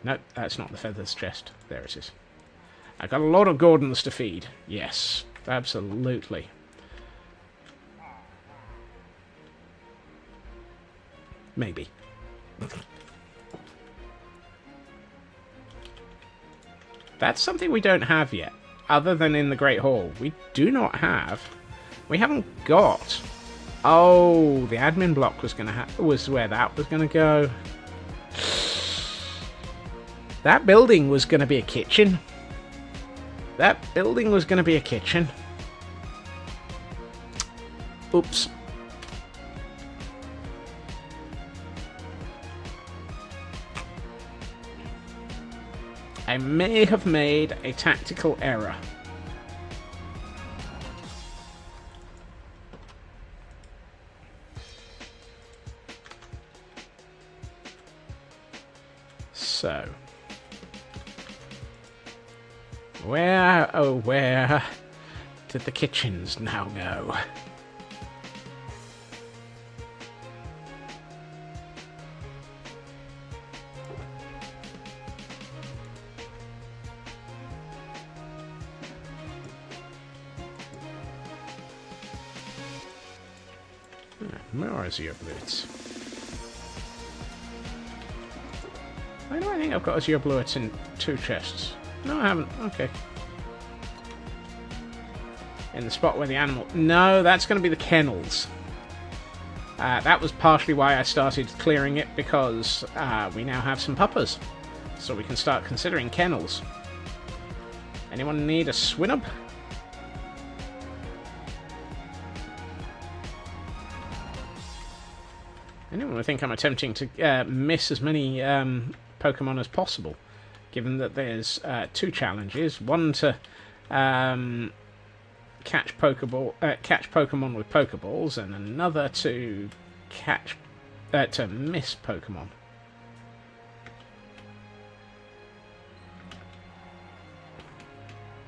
Nope, that's not the feathers chest. There it is. I've got a lot of Gordons to feed. Yes, absolutely. Maybe. That's something we don't have yet, other than in the Great Hall. We do not have. We haven't got. Oh, the admin block was where that was gonna go. That building was gonna be a kitchen. That building was gonna be a kitchen. Oops. I may have made a tactical error. So, where, oh where, did the kitchens now go? More azure bluets. Why do I think I've got azure bluets in 2 chests? No, I haven't. Okay. In the spot where the animal... No, that's going to be the kennels. That was partially why I started clearing it, because we now have some puppers. So we can start considering kennels. Anyone need a swinub? Anyone would think I'm attempting to miss as many Pokemon as possible, given that there's 2 challenges. One to catch Pokemon with Pokeballs, and another to miss Pokemon.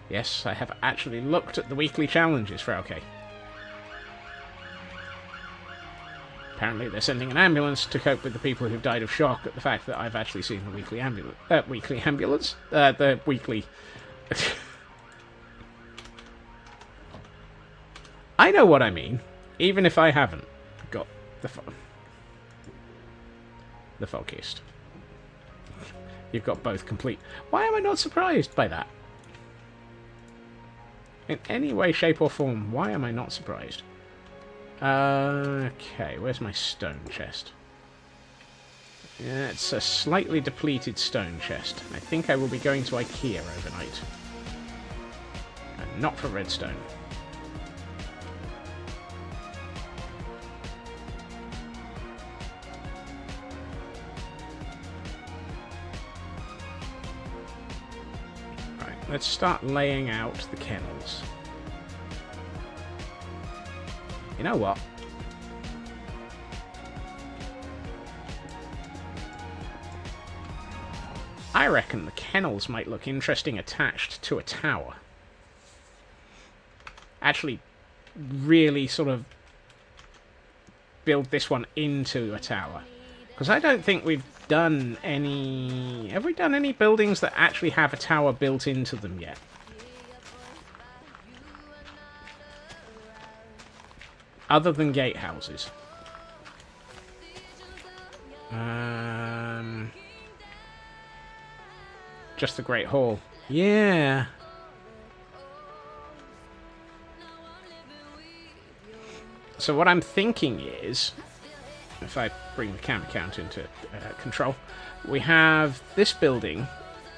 Yes, I have actually looked at the weekly challenges for OK. Apparently they're sending an ambulance to cope with the people who've died of shock at the fact that I've actually seen the weekly ambulance. The weekly... I know what I mean, even if I haven't got the focused. You've got both complete. Why am I not surprised by that? In any way, shape or form, why am I not surprised? Okay, where's my stone chest? Yeah, it's a slightly depleted stone chest. I think I will be going to IKEA overnight. And not for redstone. Right, let's start laying out the kennels. You know what? I reckon the kennels might look interesting attached to a tower. Actually, really sort of build this one into a tower. Because I don't think we've done any... Have we done any buildings that actually have a tower built into them yet? Other than gatehouses. Just the Great Hall. Yeah. So what I'm thinking is, if I bring the camera count into control, we have this building,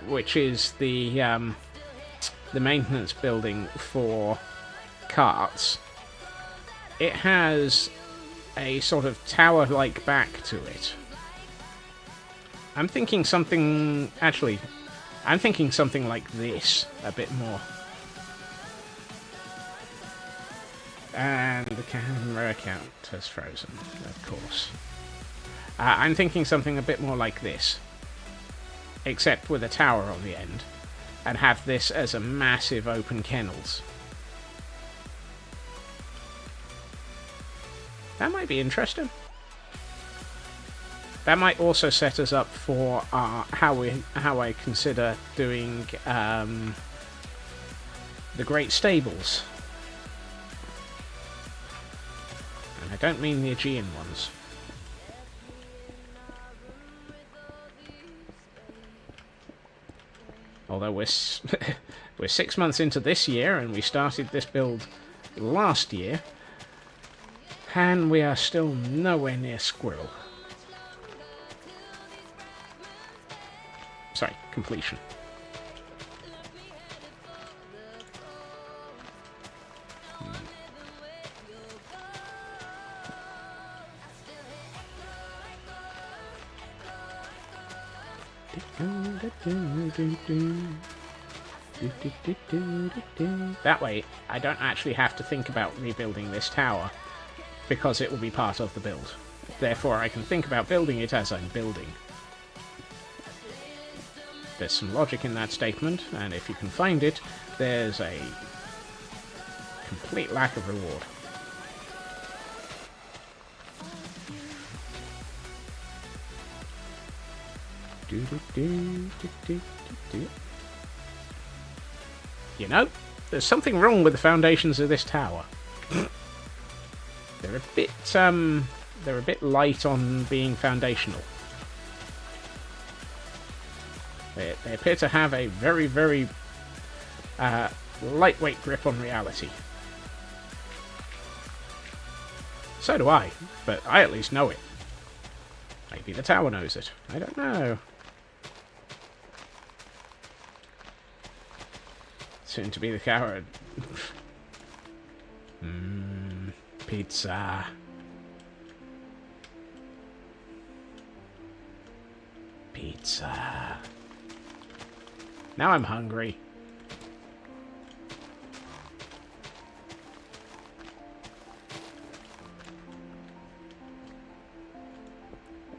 which is the maintenance building for carts. It has a sort of tower-like back to it. I'm thinking something... Actually, I'm thinking something like this, a bit more. And the camera count has frozen, of course. I'm thinking something a bit more like this. Except with a tower on the end. And have this as a massive open kennels. That might be interesting. That might also set us up for how I consider doing the Great Stables. And I don't mean the Aegean ones. Although we're 6 months into this year, and we started this build last year, and we are still nowhere near Squirrel. Sorry, completion. That way, I don't actually have to think about rebuilding this tower, because it will be part of the build. Therefore, I can think about building it as I'm building. There's some logic in that statement, and if you can find it, there's a complete lack of reward. You know, there's something wrong with the foundations of this tower. They're a bit light on being foundational. They appear to have a very, very lightweight grip on reality. So do I, but I at least know it. Maybe the tower knows it. I don't know. Soon to be the coward. Pizza. Pizza. Now I'm hungry.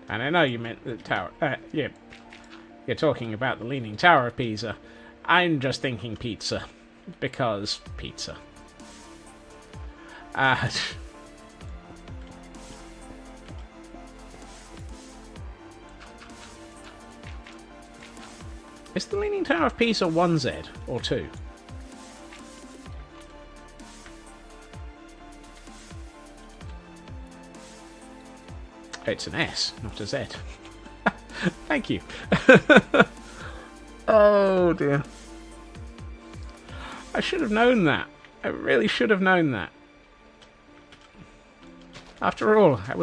And I know you meant the tower. You're talking about the Leaning Tower of Pisa. I'm just thinking pizza. Because pizza. Is the Leaning Tower of Pisa 1Z or 2? It's an S, not a Z. Thank you. Oh dear. I should have known that. I really should have known that. After all, I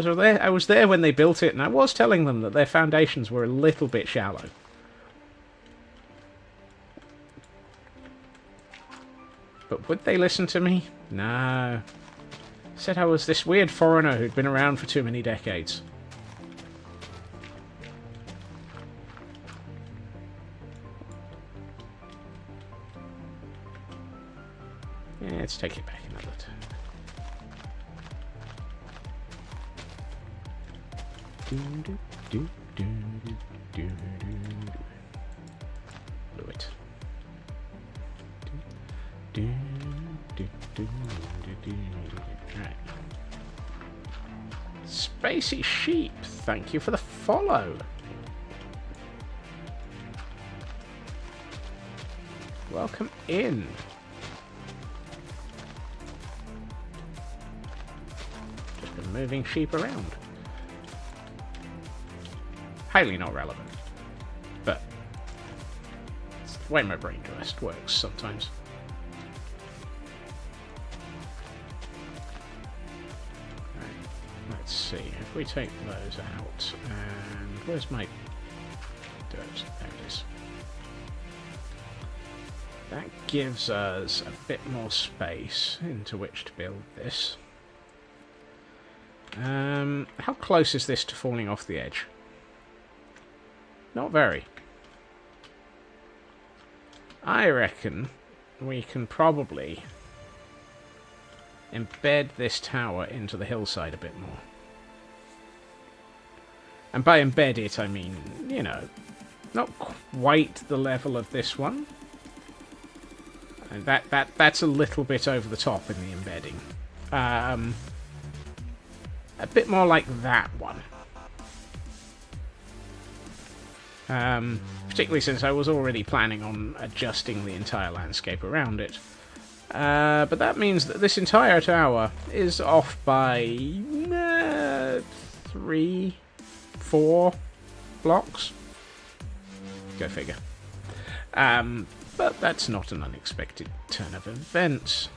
was there when they built it, and I was telling them that their foundations were a little bit shallow. But would they listen to me? No. Said I was this weird foreigner who'd been around for too many decades. Yeah, let's take it back another turn. Blew it. Right. Spacey Sheep, thank you for the follow. Welcome in. Just been moving sheep around. Highly not relevant, but it's the way my brain just works sometimes. Right, let's see, if we take those out, and where's my dirt? There it is. That gives us a bit more space into which to build this. How close is this to falling off the edge? Not very. I reckon we can probably embed this tower into the hillside a bit more. And by embed it, I mean, you know, not quite the level of this one. And that's a little bit over the top in the embedding. A bit more like that one. Particularly since I was already planning on adjusting the entire landscape around it. But that means that this entire tower is off by 3, 4 blocks. Go figure. But that's not an unexpected turn of events.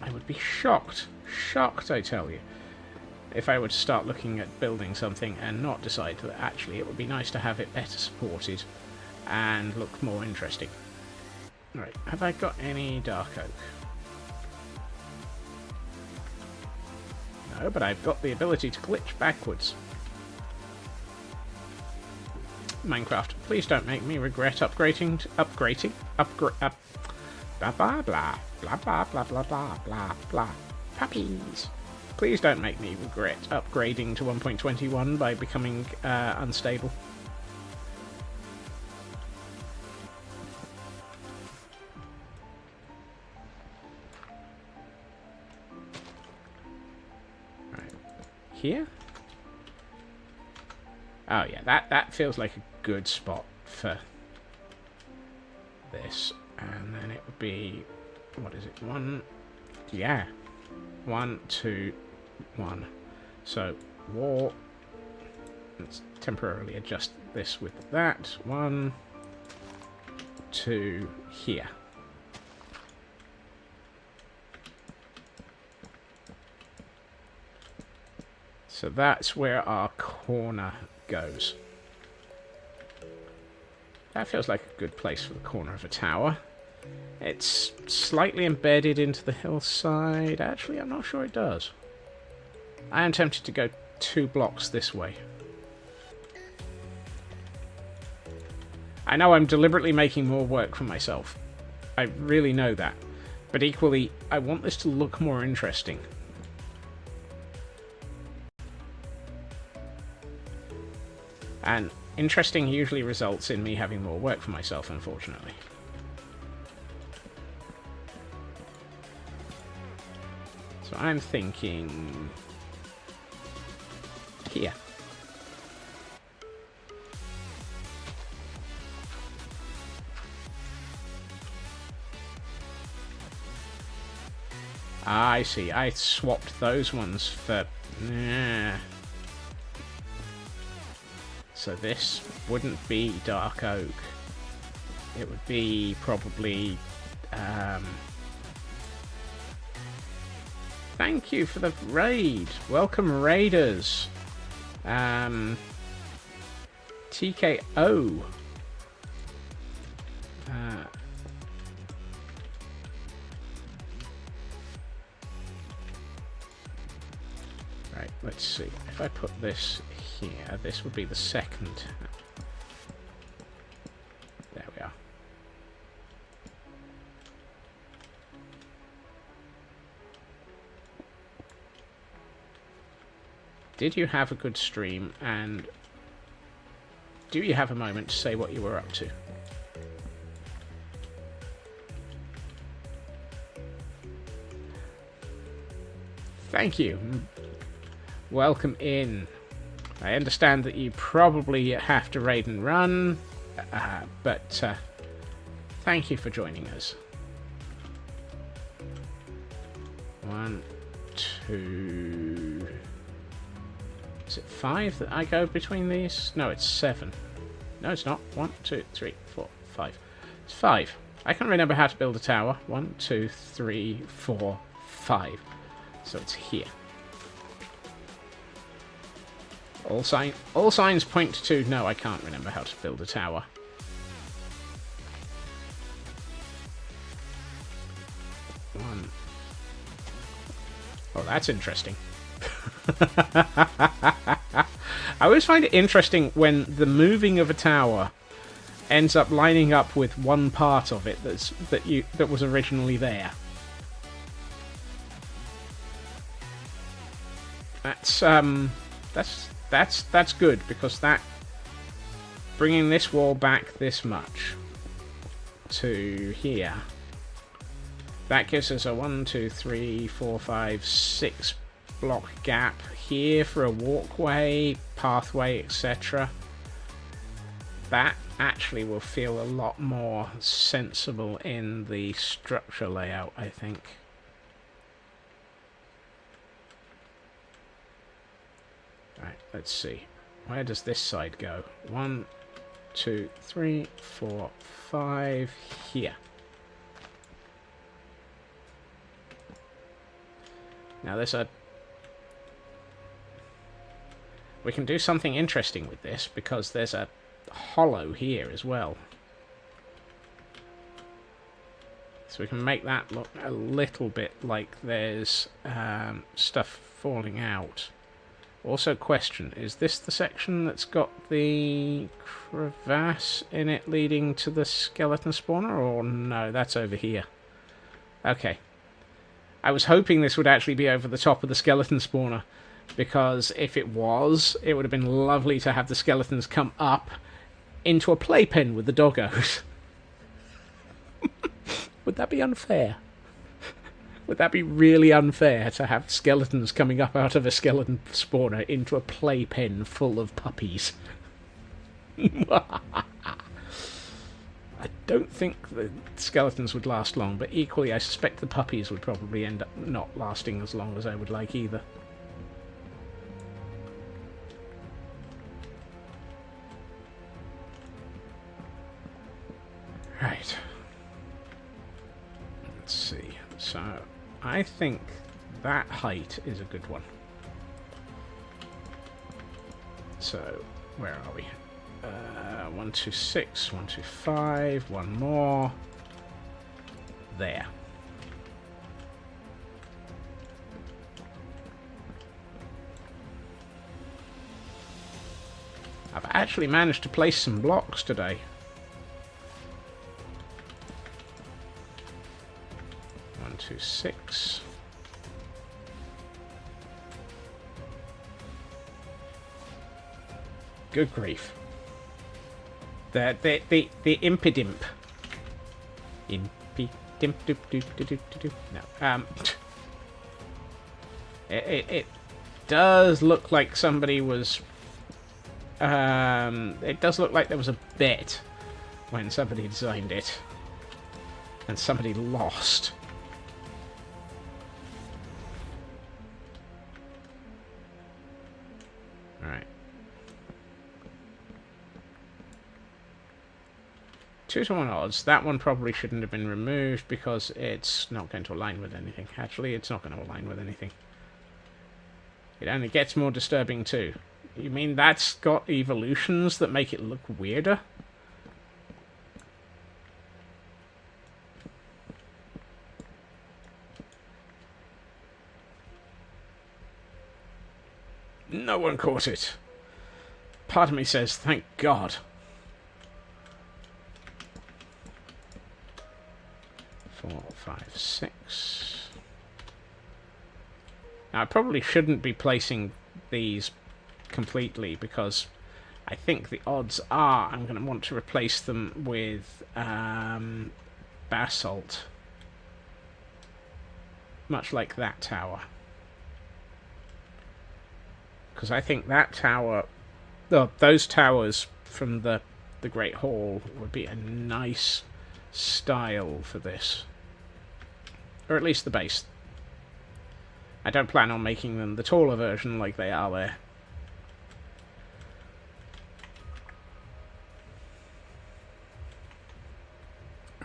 I would be shocked, I tell you, if I were to start looking at building something and not decide that actually it would be nice to have it better supported and look more interesting. Right, have I got any dark oak? No, but I've got the ability to glitch backwards. Minecraft, please don't make me regret upgrading, blah blah blah blah blah blah blah blah blah blah. Puppies. Please don't make me regret upgrading to 1.21 by becoming unstable. Right. Here? Oh yeah, that feels like a good spot for this. And then it would be, what is it? 1, 2, 1. So wall. Let's temporarily adjust this with that. 1, 2, here. So that's where our corner goes. That feels like a good place for the corner of a tower. It's slightly embedded into the hillside. Actually, I'm not sure it does. I am tempted to go 2 blocks this way. I know I'm deliberately making more work for myself. I really know that. But equally, I want this to look more interesting. And interesting usually results in me having more work for myself, unfortunately. So I'm thinking here. Ah, I see. I swapped those ones for... So this wouldn't be dark oak. It would be probably... Thank you for the raid. Welcome, raiders. TKO. Right, let's see. If I put this here, this would be the second. There we are. Did you have a good stream, and do you have a moment to say what you were up to? Thank you. Welcome in. I understand that you probably have to raid and run, but thank you for joining us. 1, 2... Is it 5 that I go between these? No, it's 7. No, it's not. 1, 2, 3, 4, 5. It's 5. I can't remember how to build a tower. 1, 2, 3, 4, 5. So it's here. All signs point to... No, I can't remember how to build a tower. One. Oh, that's interesting. I always find it interesting when the moving of a tower ends up lining up with one part of it that was originally there. That's good, because that bringing this wall back this much to here, that gives us a 1, 2, 3, 4, 5, 6 block gap here for a walkway, pathway, etc. That actually will feel a lot more sensible in the structure layout, I think. Right, let's see. Where does this side go? 1, 2, 3, 4, 5, here. Now there's a... We can do something interesting with this, because there's a hollow here as well. So we can make that look a little bit like there's stuff falling out. Also, question, is this the section that's got the crevasse in it leading to the skeleton spawner, or no, that's over here? Okay. I was hoping this would actually be over the top of the skeleton spawner, because if it was, it would have been lovely to have the skeletons come up into a playpen with the doggos. Would that be unfair? Would that be really unfair to have skeletons coming up out of a skeleton spawner into a playpen full of puppies? I don't think the skeletons would last long, but equally I suspect the puppies would probably end up not lasting as long as I would like either. Right. Let's see. So, I think that height is a good one. So, where are we? 1, 2, 6, 1, 2, 5, one more. There. I've actually managed to place some blocks today. 1, 2, 6. Good grief. The impidimp. Impidimp doop doop doop doop doop. No. It does look like somebody was. It does look like there was a bet when somebody designed it, and somebody lost. All right. 2-to-1 odds. That one probably shouldn't have been removed because it's not going to align with anything. Actually, it's not going to align with anything. It only gets more disturbing too. You mean that's got evolutions that make it look weirder? No one caught it. Part of me says, thank God. 4, 5, 6. Now, I probably shouldn't be placing these completely because I think the odds are I'm going to want to replace them with basalt. Much like that tower. Because I think that tower... those towers from the Great Hall would be a nice style for this. Or at least the base. I don't plan on making them the taller version like they are there.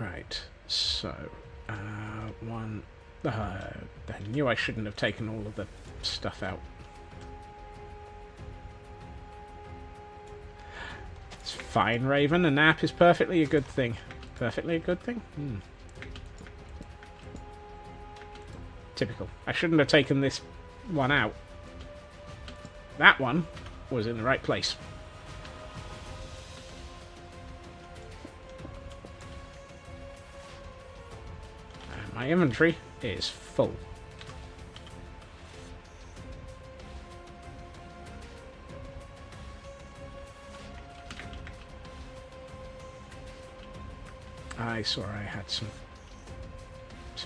Right, so... one... I knew I shouldn't have taken all of the stuff out. It's fine, Raven. A nap is perfectly a good thing. Perfectly a good thing? Typical. I shouldn't have taken this one out. That one was in the right place. And my inventory is full. I saw I had too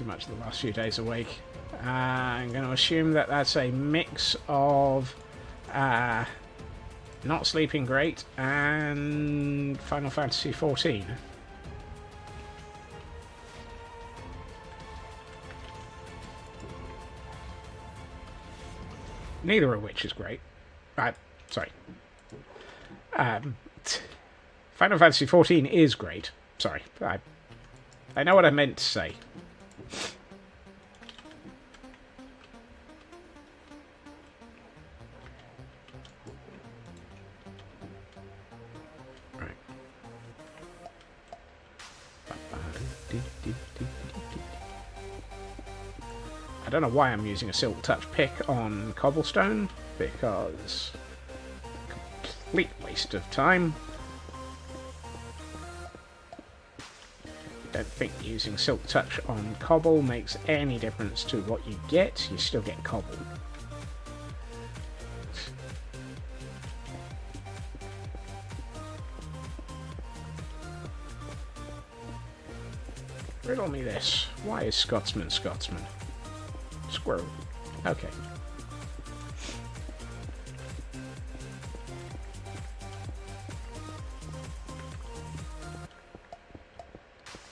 much the last few days awake. I'm going to assume that that's a mix of not sleeping great and Final Fantasy XIV. Neither of which is great. Sorry. Final Fantasy XIV is great. Sorry, I know what I meant to say. Right. I don't know why I'm using a Silk Touch pick on cobblestone, because complete waste of time. I don't think using Silk Touch on cobble makes any difference to what you get. You still get cobble. Riddle me this. Why is Scotsman Scotsman? Squirrel. Okay.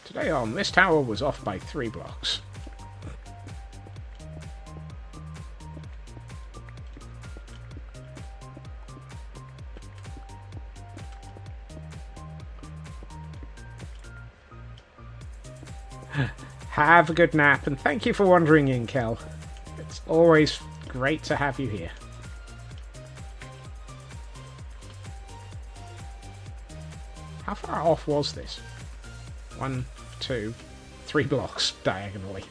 Today on, this tower was off by 3 blocks. Have a good nap, and thank you for wandering in, Kel. It's always great to have you here. How far off was this? 1, 2, 3 blocks diagonally.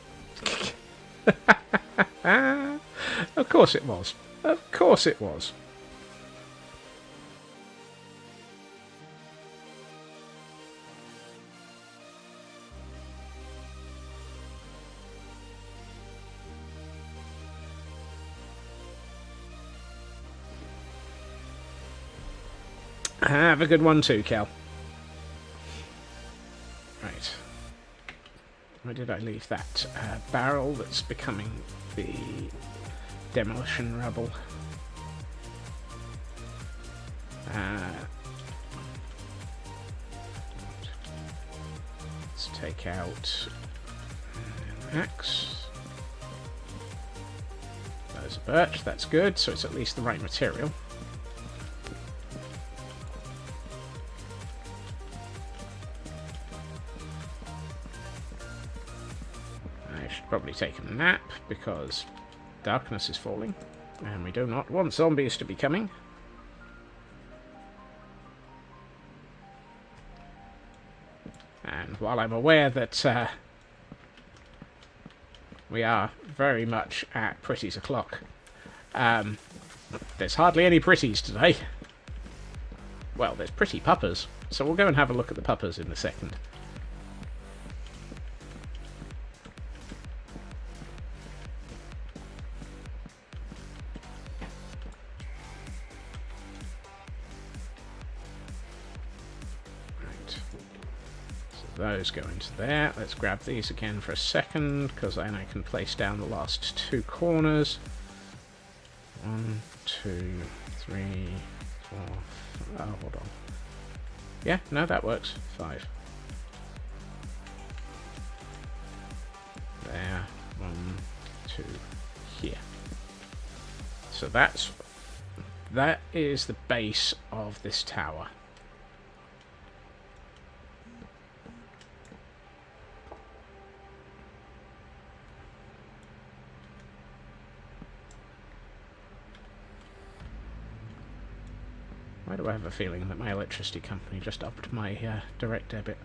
Of course it was. Of course it was. Have a good one too, Kel. Where did I leave that barrel that's becoming the demolition rubble? Let's take out an axe. There's a birch, that's good, so it's at least the right material. I should probably take a nap because darkness is falling and we do not want zombies to be coming. And while I'm aware that we are very much at Pretty's o'clock, there's hardly any pretties today. Well, there's pretty puppers, so we'll go and have a look at the puppers in a second. Those go into there. Let's grab these again for a second, because then I can place down the last two corners. 1, 2, 3, 4. Oh, hold on. Yeah, no, that works. 5. There. 1, 2, here. So that is the base of this tower. Why do I have a feeling that my electricity company just upped my direct debit?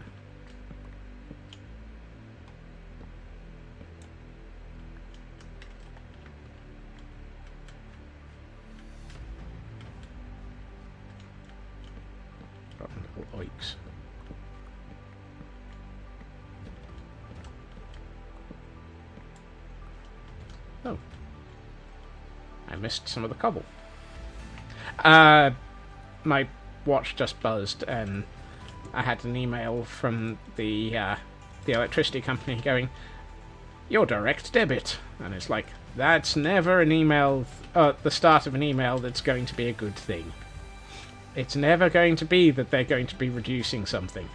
Rotten little oiks. Oh. I missed some of the cobble. My watch just buzzed and I had an email from the electricity company going, "Your direct debit." And it's like, that's never an email, the start of an email that's going to be a good thing. It's never going to be that they're going to be reducing something.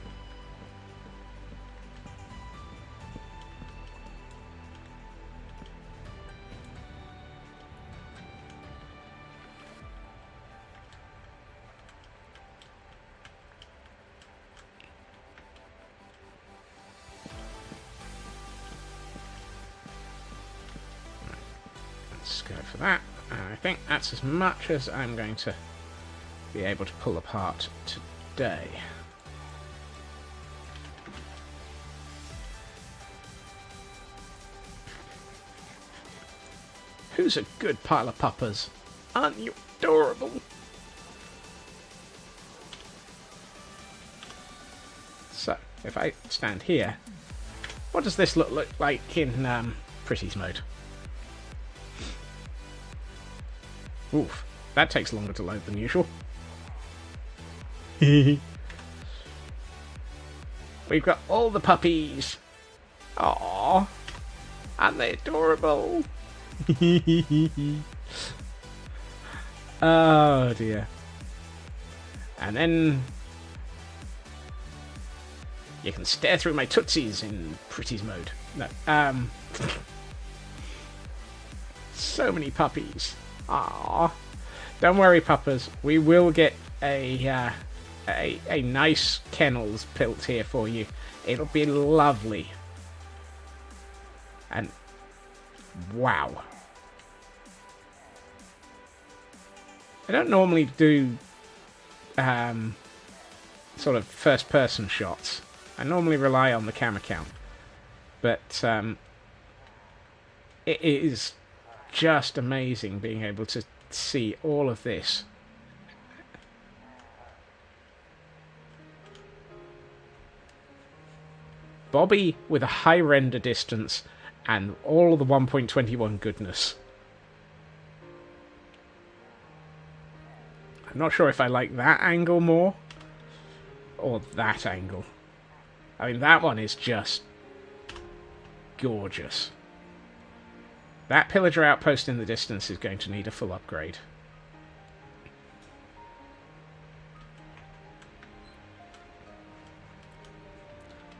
Let's go for that. And I think that's as much as I'm going to be able to pull apart today. Who's a good pile of puppers? Aren't you adorable? So, if I stand here, what does this look like in Pretty's mode? Oof, that takes longer to load than usual. We've got all the puppies. Aww, aren't they adorable? Oh dear. And then you can stare through my tootsies in Pretty's mode. No, so many puppies. Aww. Don't worry, puppers. We will get a nice kennels built here for you. It'll be lovely. And wow. I don't normally do sort of first-person shots. I normally rely on the camera count. But it is just amazing being able to see all of this. Bobby with a high render distance and all the 1.21 goodness. I'm not sure if I like that angle more or that angle. I mean, that one is just gorgeous. That pillager outpost in the distance is going to need a full upgrade.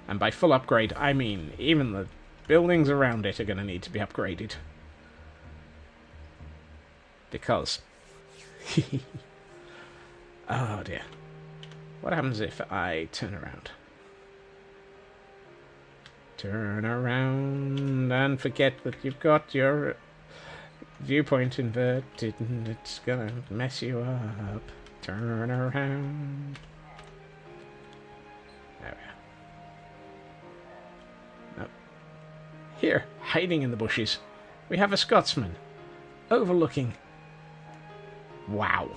And by full upgrade, I mean even the buildings around it are going to need to be upgraded. Because... oh dear. What happens if I turn around? Turn around and forget that you've got your viewpoint inverted and it's gonna mess you up. Turn around. There we are. No. Here, hiding in the bushes, we have a Scotsman overlooking. Wow.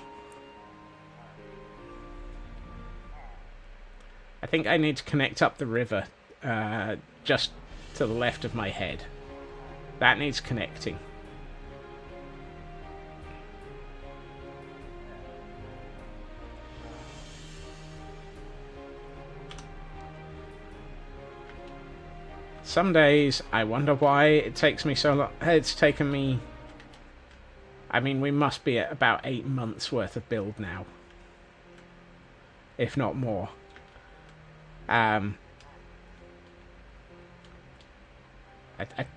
I think I need to connect up the river just to the left of my head. That needs connecting. Some days I wonder why it takes me so long. It's taken me... I mean, we must be at about 8 months worth of build now. If not more. I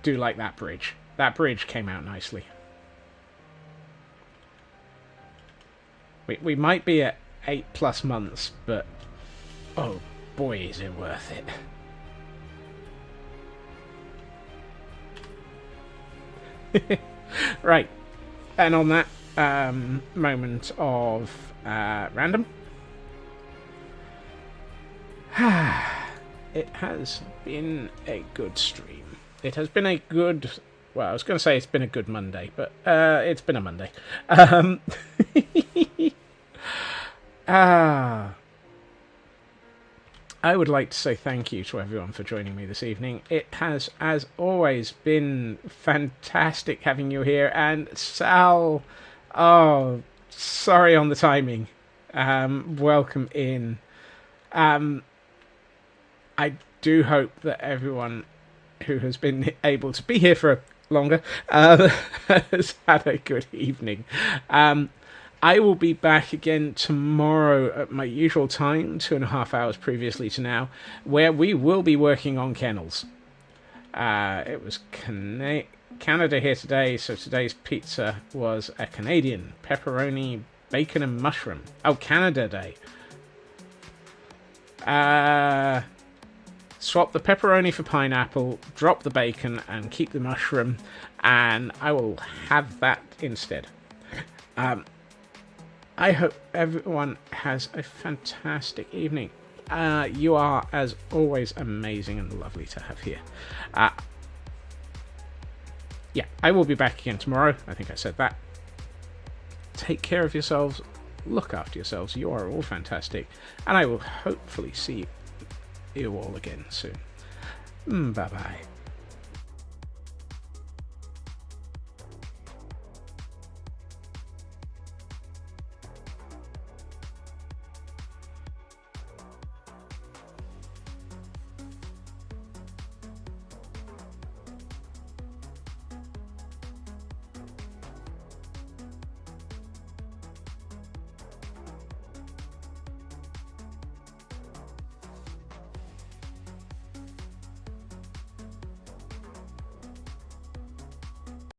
do like that bridge. That bridge came out nicely. We might be at 8+ months, but oh boy, is it worth it. Right. And on that moment of random, it has been a good stream. It has been a good... Well, I was going to say it's been a good Monday, but it's been a Monday. I would like to say thank you to everyone for joining me this evening. It has, as always, been fantastic having you here. And Sal, oh, sorry on the timing. Welcome in. I do hope that everyone who has been able to be here for longer has had a good evening. I will be back again tomorrow at my usual time, 2.5 hours previously to now, where we will be working on kennels. It was Canada here today, so today's pizza was a Canadian pepperoni, bacon and mushroom. Oh, Canada Day. Swap the pepperoni for pineapple, drop the bacon, and keep the mushroom, and I will have that instead. I hope everyone has a fantastic evening. You are, as always, amazing and lovely to have here. Yeah, I will be back again tomorrow. I think I said that. Take care of yourselves. Look after yourselves. You are all fantastic. And I will hopefully see you all again soon. Bye-bye.